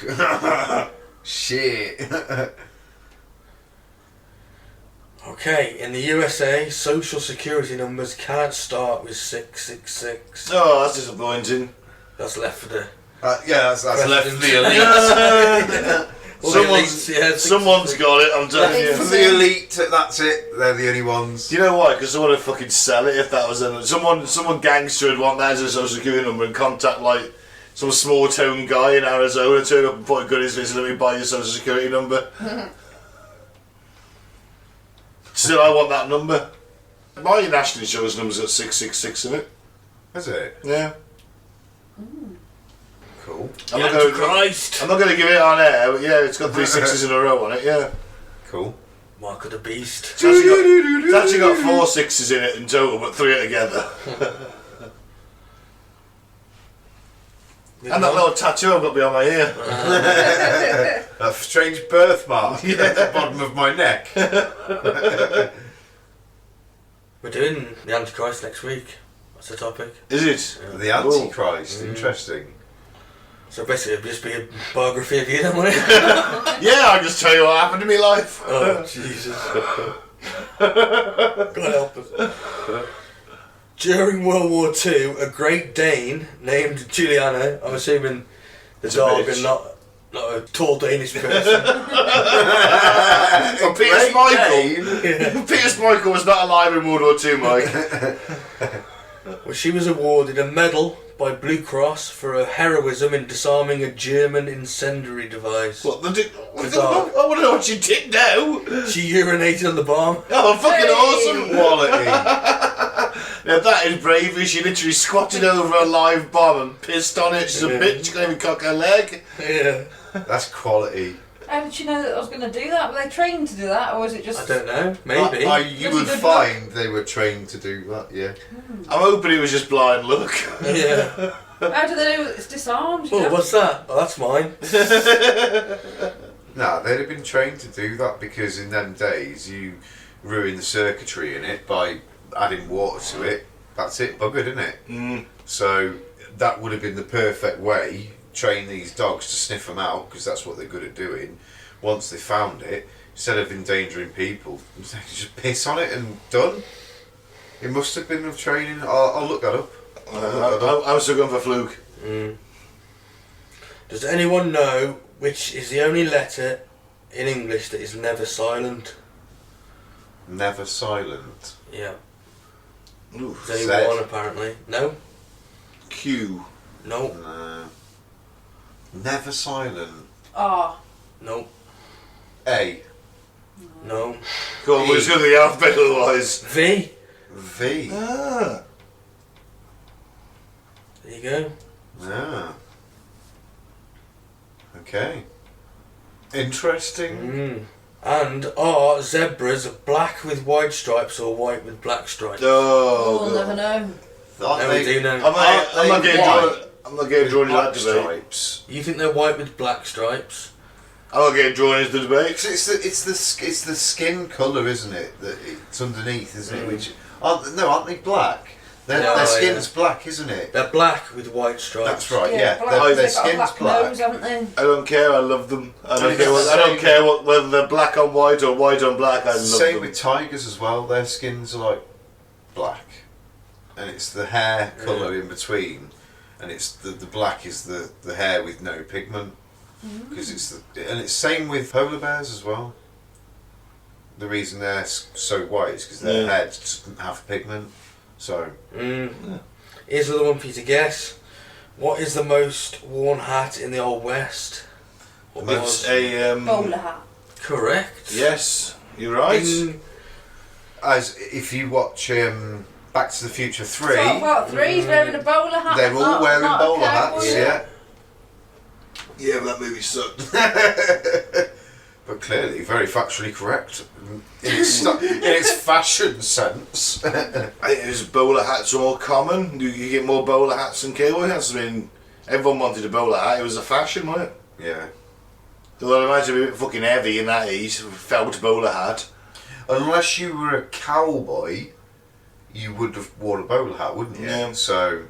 Shit. Okay, in the USA, social security numbers cannot start with 666. Oh, that's disappointing. That's left for the... Yeah, that's left for the President. elite. Someone's got it, I'm telling Yeah, you. For the elite, that's it. They're the only ones. Do you know why? Because someone would fucking sell it if that was someone gangster would want that as a social security number and contact like some small town guy in Arizona, turn up and put a gun in his face and let me buy your social security number. Still, I want that number. My national insurance number's got 666 in it. Is it? Yeah. Cool. I'm not going to give it on air, but yeah, it's got 3 6s in a row on it. Yeah. Cool. Mark of the Beast. It's actually got 4 6s in it in total, but 3 are together. And that little tattoo I've got behind my ear. A strange birthmark at the bottom of my neck. We're doing the Antichrist next week. That's the topic. Is it? Yeah. The Antichrist, interesting. So basically it'll just be a biography of you then, won't it? Yeah, I'll just tell you what happened in my life. Oh, Jesus. God help us. During World War II, a Great Dane named Juliana, I'm assuming the It's a dog bitch. and not a tall Danish person. Well, Peter Michael was not alive in World War II, Mike. Well, she was awarded a medal by Blue Cross for her heroism in disarming a German incendiary device. What the dog. I want to know what she did now. She urinated on the bomb. Oh, fucking awesome. Quality. Now that is bravery. She literally squatted over a live bomb and pissed on it. She's a bitch. She can't even cock her leg. Yeah. That's quality. How did she know that I was going to do that? Were they trained to do that, or was it just... I don't know. Maybe. You Really would good find they were trained to do that, yeah. I'm hoping it was just blind luck. Yeah. How do they know it's disarmed? You Oh, know? what's that? Oh, that's mine. No, they'd have been trained to do that because in them days you ruin the circuitry in it by adding water to it. That's it, buggered, isn't it? Mm. So that would have been the perfect way, train these dogs to sniff them out because that's what they're good at doing. Once they found it, instead of endangering people, they could just piss on it and done. It must have been of training. I'll look that up. I'm still going for fluke. Mm. Does anyone know which is the only letter in English that is never silent? Never silent. Yeah. Ooh, There's Z. only one apparently. No? Q. No. No. Never silent. Ah. No. A. No. Go on, we're just going to the alphabet otherwise. V. V. Ah. There you go. Ah. Okay. Interesting. Mm. And are zebras black with white stripes or white with black stripes? Oh, We'll never know. Aren't No, they, we do know. I'm not getting drawn. I'm not getting drawn into that black debate. stripes? You think they're white with black stripes? I'm not getting drawn into the debate. It's the skin colour, isn't it? That it's underneath, isn't it? Which aren't they black? Their skin's black, isn't it? They're black with white stripes. That's right. Yeah, Yeah, black, their they've got a skin's black black. nose, haven't they? I don't care. I love them. I don't And care. it's I don't the care whether they're black on white or white on black. I love Same them. with tigers as well. Their skins are like black, and it's the hair colour in between, and it's the black is the hair with no pigment, because and it's same with polar bears as well. The reason they're so white is because their head doesn't have pigment. So Here's another one for you to guess. What is the most worn hat in the Old West? What It's was? a Bowler hat. Correct. yes. You're right. as if you watch Back to the Future 3, What, three's wearing a bowler hat? they're all not- wearing not a bowler cowboy hats. Yeah. Yeah, but that movie sucked. But clearly, very factually correct in its fashion sense. I think it was bowler hats are more common. You get more bowler hats than cowboy hats. I mean, everyone wanted a bowler hat. It was a fashion, wasn't it? Yeah. Though I'd imagine it'd be a bit fucking heavy in that age. Felt bowler hat. Unless you were a cowboy, you would have worn a bowler hat, wouldn't you? Yeah. So,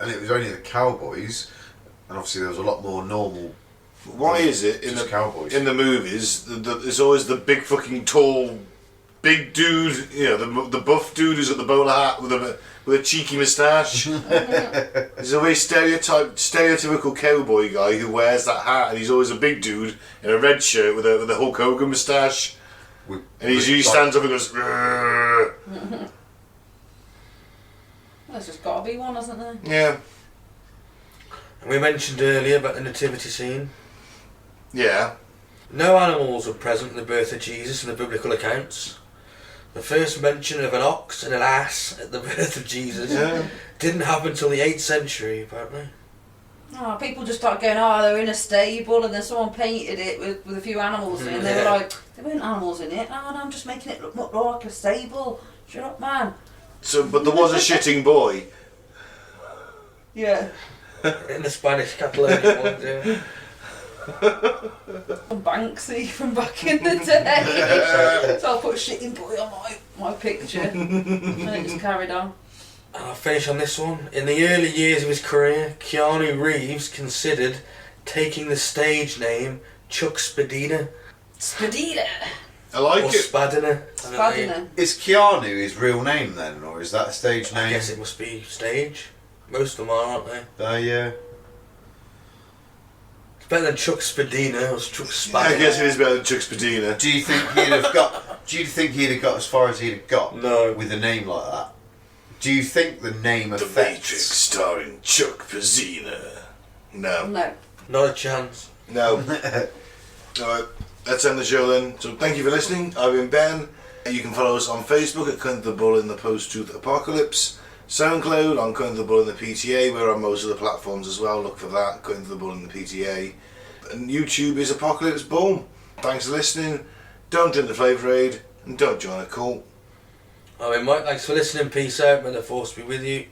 and it was only the cowboys, and obviously there was a lot more normal. Why is it in Just the cowboys. in the movies? There's always the big fucking tall, big dude. You know, the buff dude who's got the bowler hat with a cheeky moustache. There's a very stereotypical cowboy guy who wears that hat, and he's always a big dude in a red shirt with a Hulk Hogan moustache. With, And he usually stands up and goes. "Rrrr." There's just got to be one, hasn't there? Yeah, We mentioned earlier about the nativity scene. yeah. No animals were present at the birth of Jesus in the biblical accounts. The first mention of an ox and an ass at the birth of Jesus Yeah. didn't happen until the 8th century, apparently. Oh, people just started going, oh, they're in a stable, and then someone painted it with a few animals in it, and they were like, there weren't animals in it. Oh, no, I'm just making it look more like a stable. Shut up, man. So, but there was a shitting boy. Yeah. In the Spanish Catalan ones, yeah. Banksy from back in the day. So I put shitting boy on my picture, and it just carried on. And I'll finish on this one. In the early years of his career, Keanu Reeves considered taking the stage name Chuck Spadina. Spadina. I like Or it. Spadina. Spadina. Is Keanu his real name then, or is that a stage name? I guess it must be stage. Most of them are, aren't they? Yeah. It's better than Chuck Spadina or Chuck Spadina. I guess it is better than Chuck Spadina. Do you think he'd have got? Do you think he'd have got as far as he'd have got? No. With a name like that. Do you think the name The affects? Matrix starring Chuck Spadina. No. No. Not a chance. No. Alright, let's end the show then. So thank you for listening. I've been Ben. You can follow us on Facebook at Current the Bull in the Post-Truth Apocalypse. SoundCloud on Current the Bull in the PTA. We're on most of the platforms as well. Look for that, Current the Bull in the PTA. And YouTube is Apocalypse Boom. Thanks for listening. Don't drink the Flavour Aid and don't join a cult. I've been Mike. Thanks for listening. Peace out. May the force be with you.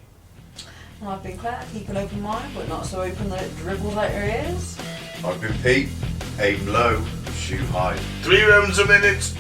Well, I've been Claire. Keep an open mind, but not so open that it dribbles out your ears. I've been Pete. Aim low, shoot high. 3 rounds a minute.